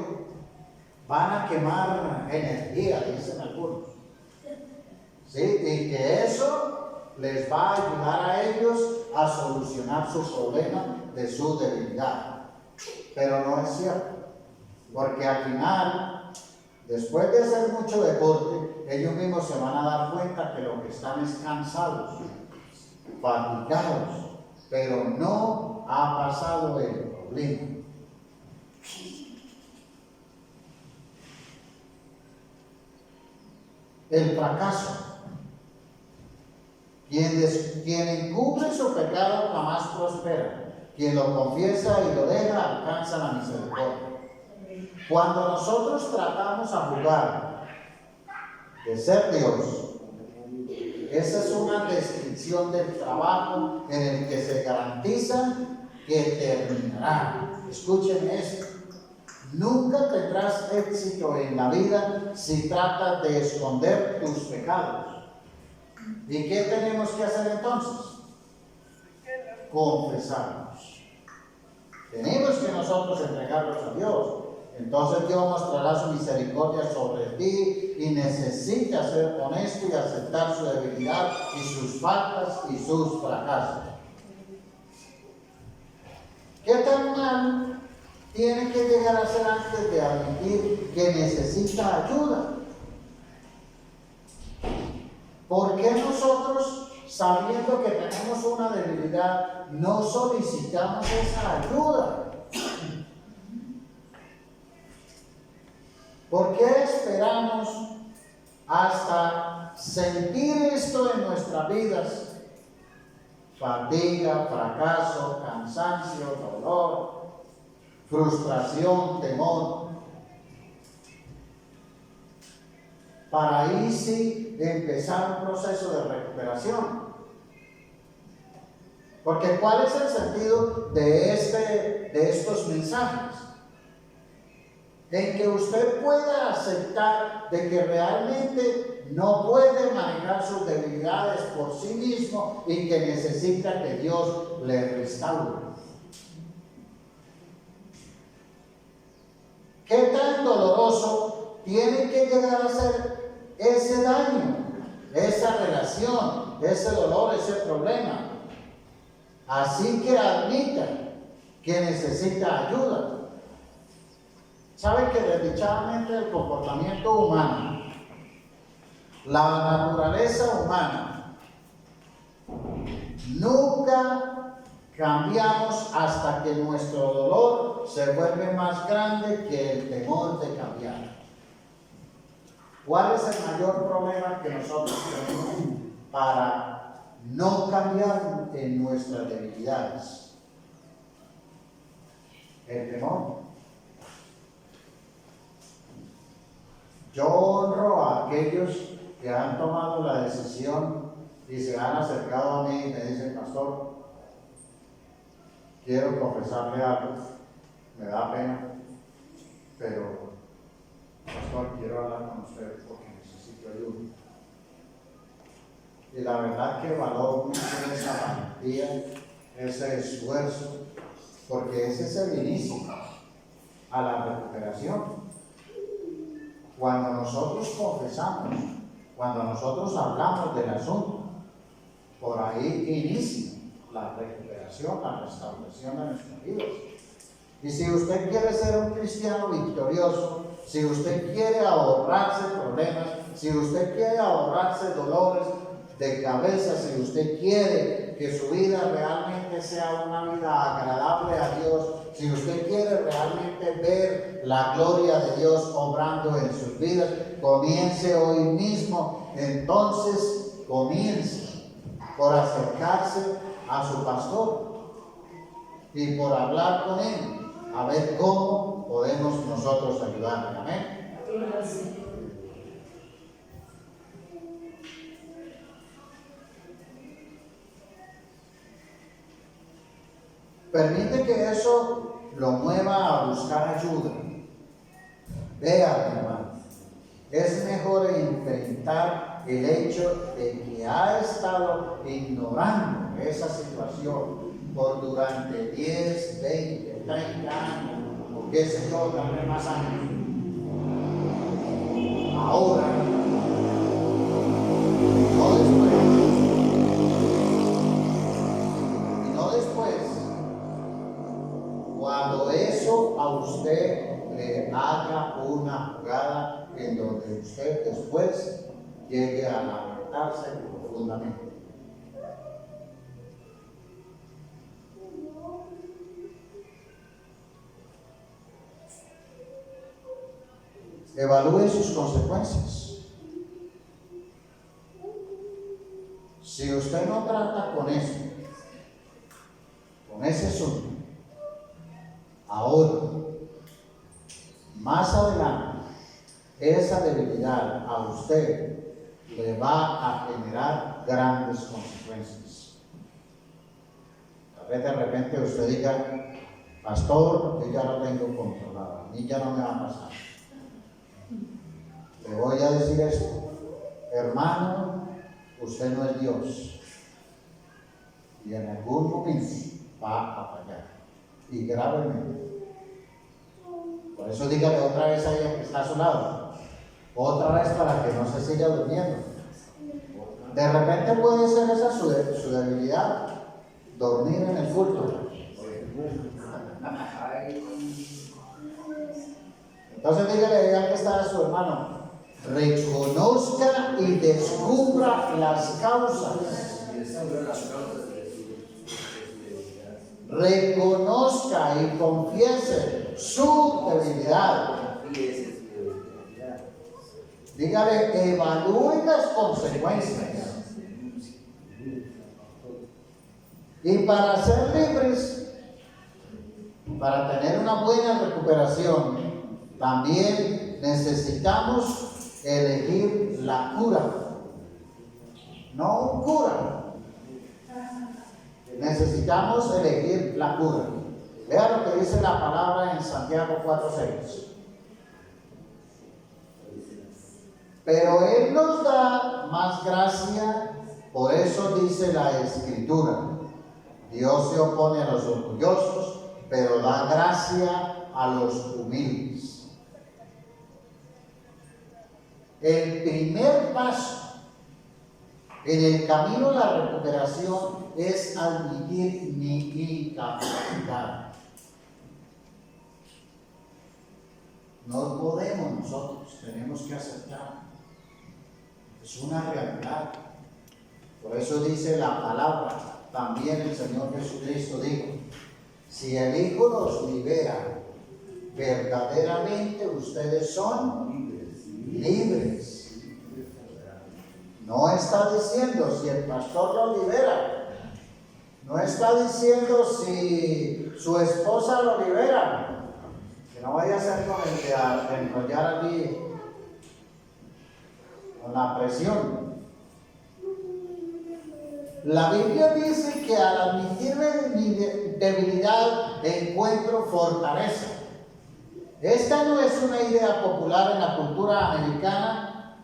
A: van a quemar energía, dicen algunos. ¿Sí? Y que eso les va a ayudar a ellos a solucionar su problema de su debilidad. Pero no es cierto, porque al final, después de hacer mucho deporte, ellos mismos se van a dar cuenta que lo que están es cansados, fatigados, pero no ha pasado el problema. El fracaso. Quien encubre su pecado jamás prospera. Quien lo confiesa y lo deja alcanza la misericordia. Cuando nosotros tratamos a jugar de ser Dios, esa es una descripción del trabajo en el que se garantiza que terminará. Escuchen esto. Nunca tendrás éxito en la vida si tratas de esconder tus pecados. ¿Y qué tenemos que hacer entonces? Confesarnos. Tenemos que nosotros entregarlos a Dios. Entonces Dios mostrará su misericordia sobre ti y necesita ser honesto y aceptar su debilidad y sus faltas y sus fracasos. ¿Qué tan mal tiene que llegar a ser antes de admitir que necesita ayuda? ¿Por qué nosotros, sabiendo que tenemos una debilidad, no solicitamos esa ayuda? ¿Por qué esperamos hasta sentir esto en nuestras vidas? Fatiga, fracaso, cansancio, dolor, frustración, temor. Para ahí sí empezar un proceso de recuperación. Porque ¿cuál es el sentido de estos mensajes? en que usted pueda aceptar de que realmente no puede manejar sus debilidades por sí mismo y que necesita que Dios le restaure. ¿Qué tan doloroso tiene que llegar a ser ese daño, esa relación, ese dolor, ese problema? Así que admita que necesita ayuda. ¿Sabe que desdichadamente el comportamiento humano, la naturaleza humana, nunca cambiamos hasta que nuestro dolor se vuelve más grande que el temor de cambiar? ¿Cuál es el mayor problema que nosotros tenemos para no cambiar en nuestras debilidades? El temor. Yo honro a aquellos que han tomado la decisión y se han acercado a mí y me dicen: pastor, quiero confesarle algo, me da pena, pero pastor, quiero hablar con usted porque necesito ayuda. Y la verdad que valoro mucho esa valentía, ese esfuerzo, porque ese es el inicio a la recuperación. Cuando nosotros confesamos, cuando nosotros hablamos del asunto, por ahí inicia la recuperación, la restauración de nuestras vidas. Y si usted quiere ser un cristiano victorioso, si usted quiere ahorrarse problemas, si usted quiere ahorrarse dolores de cabeza, si usted quiere que su vida realmente sea una vida agradable a Dios, si usted quiere realmente ver la gloria de Dios obrando en sus vidas, comience hoy mismo. Entonces comience por acercarse a su pastor y por hablar con él, a ver cómo podemos nosotros ayudarle. Amén. Permite que eso lo mueva a buscar ayuda. Vea, hermano, es mejor enfrentar el hecho de que ha estado ignorando esa situación por durante 10, 20, 30 años, o qué sé yo, también más años. Ahora, no después, cuando eso a usted le haga una jugada en donde usted después llegue a lamentarse profundamente. Evalúe sus consecuencias. Si usted no trata con eso, con ese asunto, ahora, más adelante, esa debilidad a usted le va a generar grandes consecuencias. Tal vez de repente usted diga: pastor, yo ya lo tengo controlado, a mí ya no me va a pasar. Le voy a decir esto: hermano, usted no es Dios y en algún momento va a fallar, y gravemente. Por eso dígale otra vez a ella que está a su lado, otra vez, para que no se siga durmiendo. De repente puede ser esa su debilidad, dormir en el culto. Entonces dígale a ella que está a su hermano: reconozca y descubra las causas. Reconozca y confiese su debilidad. Dígale: evalúe las consecuencias. Y para ser libres, para tener una buena recuperación, también necesitamos elegir la cura, no un cura. Necesitamos elegir la cura. Vea lo que dice la palabra en Santiago 4:6. pero Él nos da más gracia. Por eso dice la Escritura: Dios se opone a los orgullosos, pero da gracia a los humildes. El primer paso en el camino a la recuperación es admitir mi incapacidad. No podemos nosotros, tenemos que aceptar. Es una realidad. Por eso dice la palabra, también el Señor Jesucristo dijo: si el Hijo los libera, verdaderamente ustedes son libres. No está diciendo si el pastor lo libera, no está diciendo si su esposa lo libera, que no vaya a ser con el de enrollar allí con la presión. La Biblia dice que al admitir mi debilidad encuentro fortaleza. Esta no es una idea popular en la cultura americana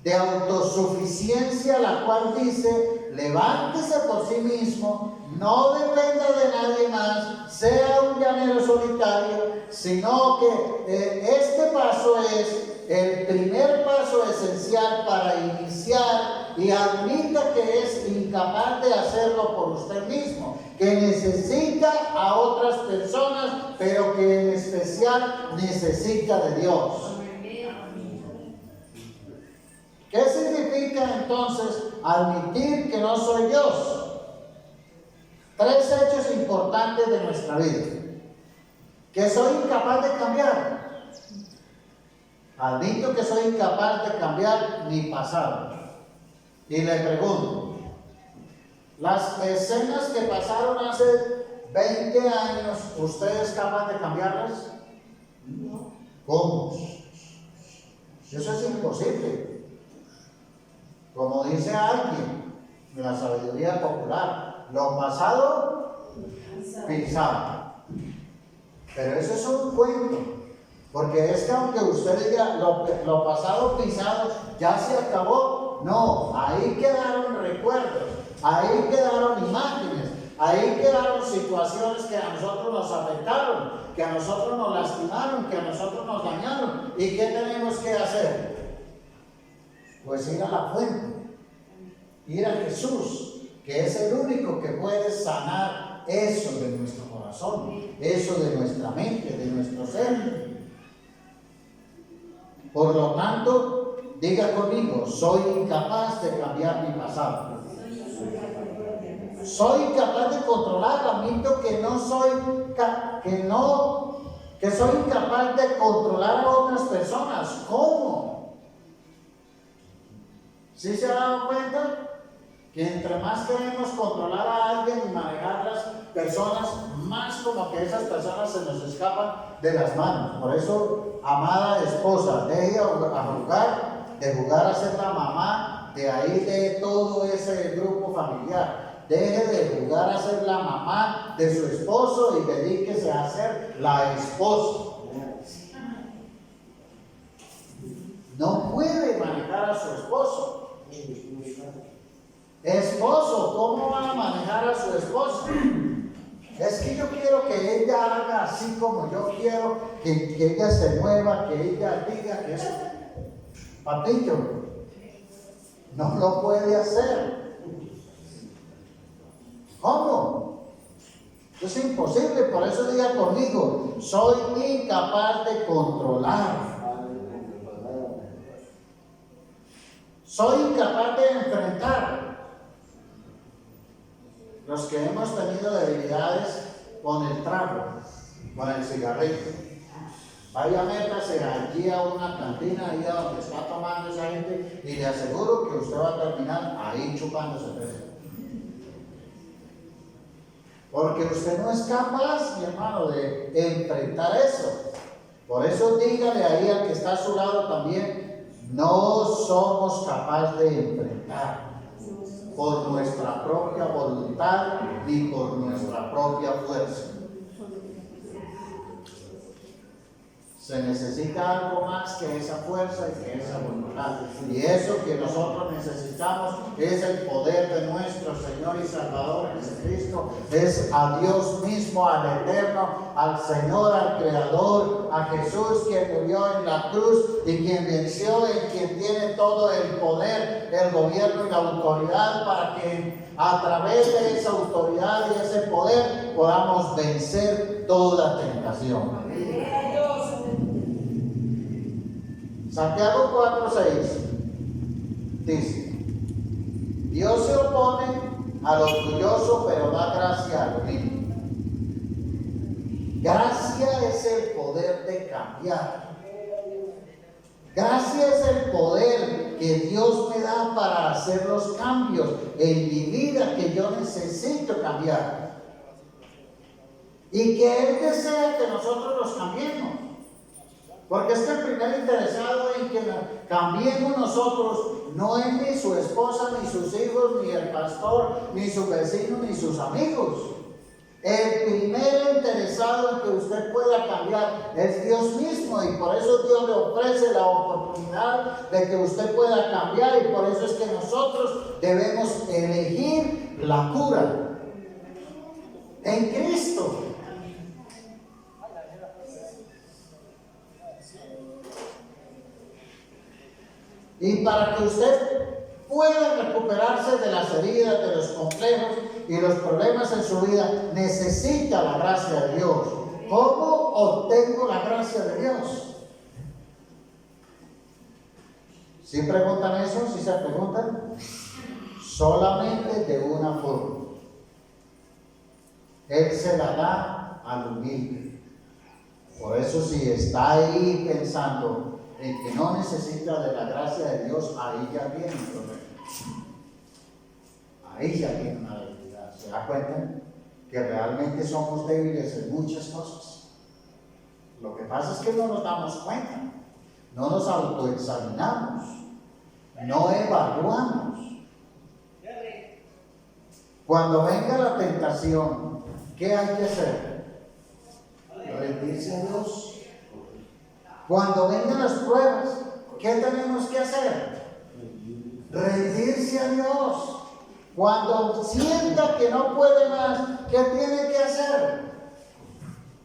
A: de autosuficiencia, la cual dice: levántese por sí mismo, no dependa de nadie más, sea un llanero solitario, sino que este paso es el primer paso esencial para iniciar, y admita que es incapaz de hacerlo por usted mismo, que necesita a otras personas, pero que en especial necesita de Dios. ¿Qué significa entonces admitir que no soy Dios? 3 hechos importantes de nuestra vida: que soy incapaz de cambiar. Admito que soy incapaz de cambiar mi pasado. Y le pregunto: las escenas que pasaron hace 20 años, ¿usted es capaz de cambiarlas? ¿Cómo? Eso es imposible. Como dice alguien en la sabiduría popular, lo pasado pisado. Pero eso es un cuento, porque es que aunque usted diga lo pasado pisado ya se acabó, no, ahí quedaron recuerdos, ahí quedaron imágenes, ahí quedaron situaciones que a nosotros nos afectaron, que a nosotros nos lastimaron, que a nosotros nos dañaron. ¿Y qué tenemos que hacer? Pues ir a la fuente, ir a Jesús, que es el único que puede sanar eso de nuestro corazón, eso de nuestra mente, de nuestro ser. Por lo tanto, diga conmigo: soy incapaz de cambiar mi pasado. Soy incapaz de controlar. Admito que soy incapaz de controlar a otras personas. ¿Cómo? ¿Sí se ha dado cuenta? Que entre más queremos controlar a alguien y manejar las personas, más como que esas personas se nos escapan de las manos. Por eso, amada esposa, deje de jugar a ser la mamá de ahí de todo ese grupo familiar. Deje de jugar a ser la mamá de su esposo y dedíquese a ser la esposa. No puede manejar a su esposo. Esposo, ¿cómo va a manejar a su esposa? Es que yo quiero que ella haga así como yo quiero, que ella se mueva, que ella diga que eso. Papito, no lo puede hacer. ¿Cómo? Es imposible. Por eso diga conmigo: soy incapaz de controlar. Soy incapaz de enfrentar. Los que hemos tenido debilidades con el trago, con el cigarrillo, vaya, métase allí a una cantina, ahí a donde está tomando esa gente, y le aseguro que usted va a terminar ahí chupándose cerveza. Porque usted no es capaz, mi hermano, de enfrentar eso. Por eso dígale ahí al que está a su lado también: no somos capaces de enfrentar por nuestra propia voluntad ni por nuestra propia fuerza. Se necesita algo más que esa fuerza y que esa voluntad. Y eso que nosotros necesitamos es el poder de nuestro Señor y Salvador Jesucristo. Es a Dios mismo, al Eterno, al Señor, al Creador, a Jesús quien murió en la cruz y quien venció, en quien tiene todo el poder, el gobierno y la autoridad para que a través de esa autoridad y ese poder podamos vencer toda tentación. Santiago 4:6 dice: Dios se opone al orgulloso, pero da gracia al humilde. Gracia es el poder de cambiar. Gracia es el poder que Dios me da para hacer los cambios en mi vida que yo necesito cambiar. Y que Él desea que nosotros los cambiemos. Porque es que el primer interesado en que cambiemos nosotros no es ni su esposa, ni sus hijos, ni el pastor, ni su vecino, ni sus amigos. El primer interesado en que usted pueda cambiar es Dios mismo, y por eso Dios le ofrece la oportunidad de que usted pueda cambiar, y por eso es que nosotros debemos elegir la cura en Cristo. Y para que usted pueda recuperarse de las heridas, de los complejos y los problemas en su vida, necesita la gracia de Dios. ¿Cómo obtengo la gracia de Dios? ¿Sí preguntan eso? ¿Sí se preguntan? Solamente de una forma. Él se la da al humilde. Por eso, si está ahí pensando en que no necesita de la gracia de Dios, ahí ya viene un problema. Ahí ya viene una debilidad. ¿Se da cuenta? Que realmente somos débiles en muchas cosas. Lo que pasa es que no nos damos cuenta, no nos autoexaminamos, no evaluamos. Cuando venga la tentación, ¿qué hay que hacer? Rendirse a Dios. Cuando vengan las pruebas, ¿qué tenemos que hacer? Rendirse a Dios. Cuando sienta que no puede más, ¿qué tiene que hacer?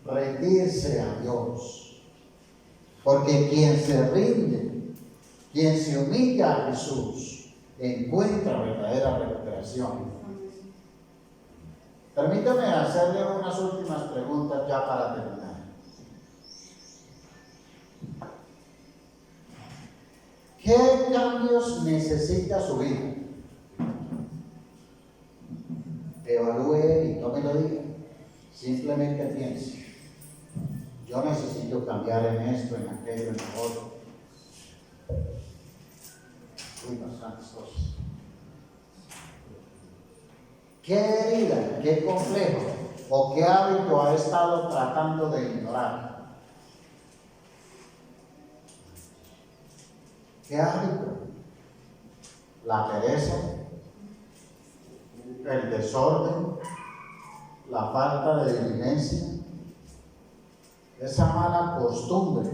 A: Rendirse a Dios. Porque quien se rinde, quien se humilla a Jesús, encuentra verdadera recuperación. Permítame hacerle unas últimas preguntas ya para terminar. ¿Qué cambios necesita su vida? Evalúe y no me lo diga. Simplemente piense. Yo necesito cambiar en esto, en aquello, en lo otro. Bastantes cosas. ¿Qué herida, qué complejo o qué hábito ha estado tratando de ignorar? ¿Qué hábito? La pereza, el desorden, la falta de diligencia, esa mala costumbre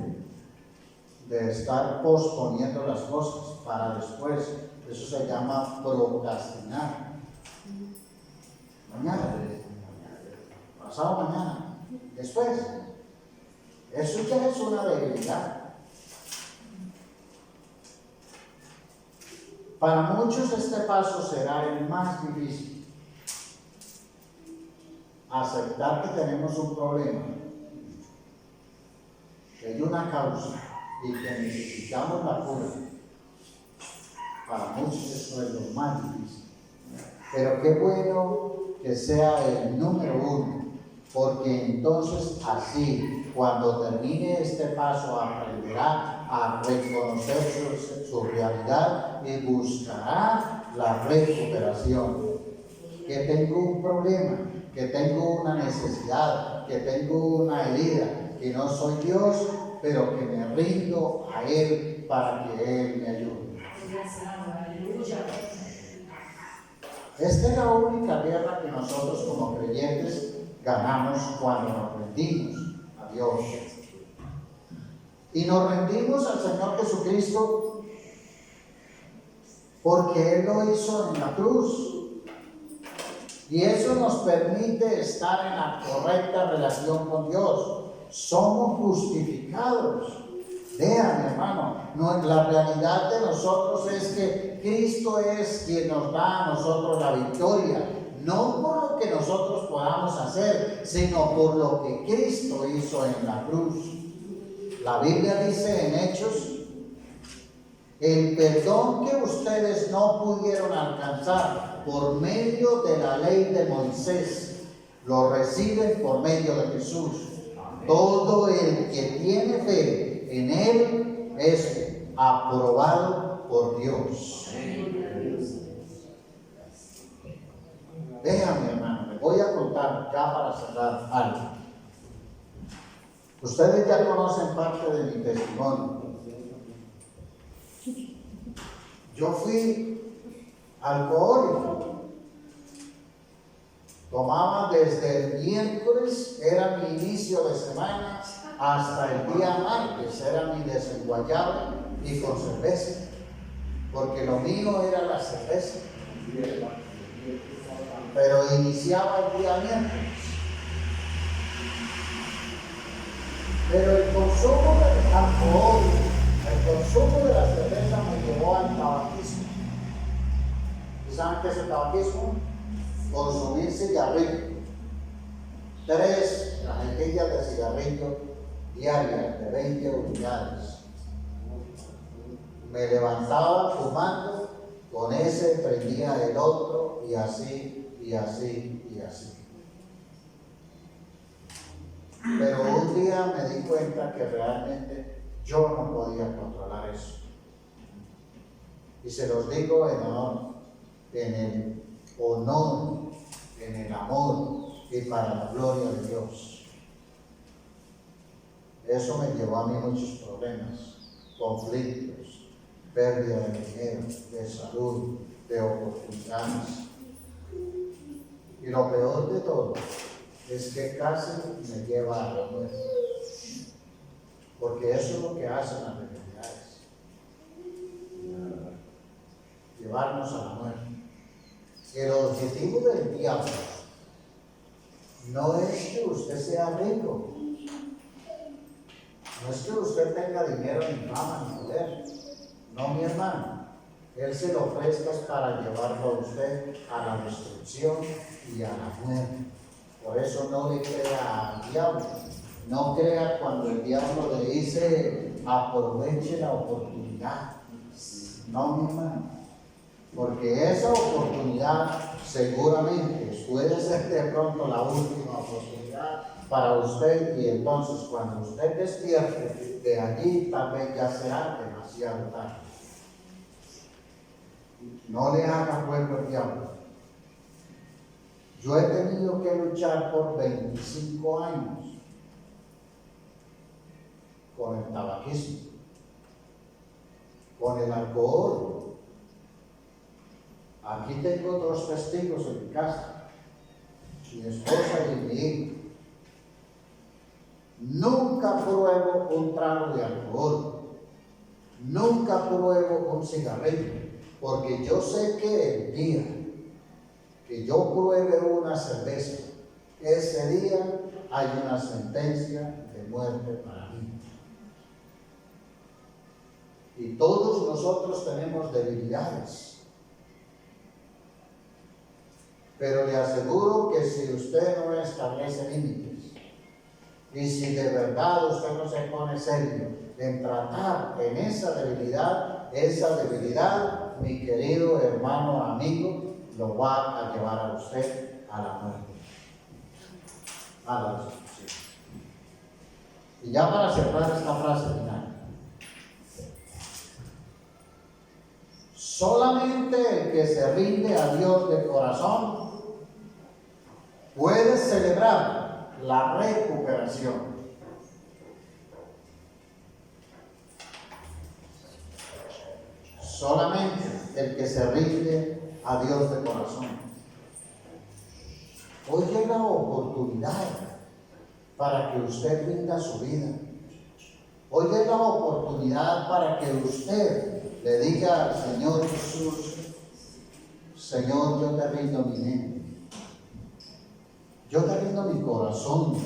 A: de estar posponiendo las cosas para después. Eso se llama procrastinar. Mañana, pasado mañana, después. Eso ya es una debilidad. Para muchos este paso será el más difícil. Aceptar que tenemos un problema, que hay una causa y que necesitamos la cura. Para muchos eso es lo más difícil. Pero qué bueno que sea el número uno, porque entonces así, cuando termine este paso, aprenderá a reconocer su realidad y buscará la recuperación. Que tengo un problema, que tengo una necesidad, que tengo una herida, que no soy Dios, pero que me rindo a Él para que Él me ayude. Esta es la única guerra que nosotros como creyentes ganamos cuando nos rendimos a Dios. Y nos rendimos al Señor Jesucristo porque Él lo hizo en la cruz. Y eso nos permite estar en la correcta relación con Dios. Somos justificados. Vean, hermano, la realidad de nosotros es que Cristo es quien nos da a nosotros la victoria. No por lo que nosotros podamos hacer, sino por lo que Cristo hizo en la cruz. La Biblia dice en Hechos: el perdón que ustedes no pudieron alcanzar por medio de la ley de Moisés, lo reciben por medio de Jesús. Amén. Todo el que tiene fe en Él es aprobado por Dios. Déjame, hermano, me voy a contar ya para cerrar algo. Ustedes ya conocen parte de mi testimonio. Yo fui alcohólico. Tomaba desde el miércoles, era mi inicio de semana, hasta el día martes, era mi desenguayado y con cerveza. Porque lo mío era la cerveza. Pero iniciaba el día miércoles. Pero el consumo del alcohol, el consumo de la cerveza me llevó al tabaquismo. ¿Y saben qué es el tabaquismo? Consumir cigarrillo. 3 cajetillas de cigarrillo diarias de 20 unidades. Me levantaba fumando, con ese prendía el otro y así, y así, y así. Pero un día me di cuenta que realmente yo no podía controlar eso. Y se los digo en el honor, en el amor y para la gloria de Dios. Eso me llevó a mí muchos problemas, conflictos, pérdida de dinero, de salud, de oportunidades. Y lo peor de todo es que casi me lleva a la muerte. Porque eso es lo que hacen las enfermedades. Llevarnos a la muerte. El objetivo del diablo no es que usted sea rico. No es que usted tenga dinero, ni fama, ni poder. No, mi hermano. Él se lo ofrezca para llevarlo a usted a la destrucción y a la muerte. Por eso no le crea al diablo. No crea cuando el diablo le dice aproveche la oportunidad. No, mi hermano. Porque esa oportunidad seguramente puede ser de pronto la última oportunidad para usted, y entonces cuando usted despierte de allí tal vez ya será demasiado tarde. No le haga juego al diablo. Yo he tenido que luchar por 25 años con el tabaquismo, con el alcohol. Aquí tengo 2 testigos en mi casa, mi esposa y mi hijo. Nunca pruebo un trago de alcohol, nunca pruebo un cigarrillo, porque yo sé que el día que yo pruebe una cerveza, ese día hay una sentencia de muerte para mí. Y todos nosotros tenemos debilidades. Pero le aseguro que si usted no establece límites y si de verdad usted no se pone serio en tratar en esa debilidad, mi querido hermano, amigo, lo va a llevar a usted a la muerte, a la destrucción. Y ya para cerrar esta frase final, solamente el que se rinde a Dios de corazón puede celebrar la recuperación. Solamente el que se rinde a Dios de corazón. Hoy es la oportunidad para que usted rinda su vida. Hoy es la oportunidad para que usted le diga al Señor Jesús: Señor, yo te rindo mi mente, yo te rindo mi corazón,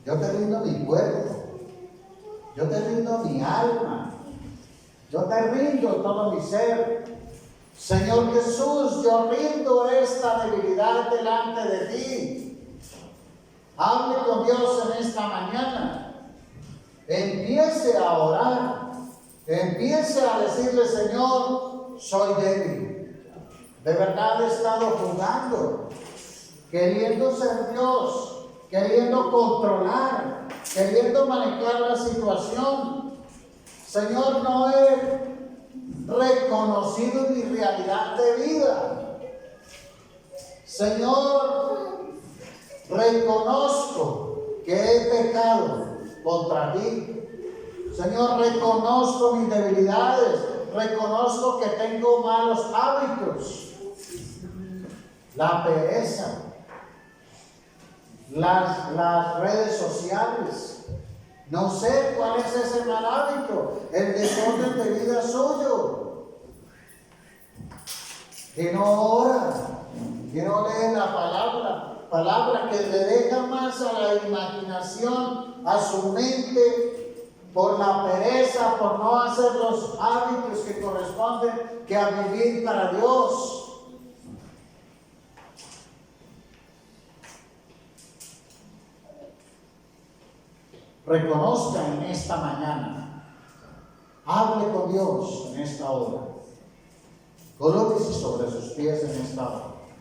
A: yo te rindo mi cuerpo, yo te rindo mi alma, yo te rindo todo mi ser. Señor Jesús, yo rindo esta debilidad delante de ti. Hable con Dios en esta mañana. Empiece a orar. Empiece a decirle: Señor, soy débil. De verdad he estado jugando, queriendo ser Dios, queriendo controlar, queriendo manejar la situación. Señor, no he reconocido mi realidad de vida. Señor, reconozco que he pecado contra ti. Señor, reconozco mis debilidades, reconozco que tengo malos hábitos, la pereza, las redes sociales. No sé cuál es ese mal hábito, el desorden de vida suyo, que no ora, que no lee la palabra que le deja más a la imaginación, a su mente, por la pereza, por no hacer los hábitos que corresponden que a vivir para Dios. Reconozca en esta mañana, hable con Dios en esta hora, colóquese sobre sus pies en esta hora.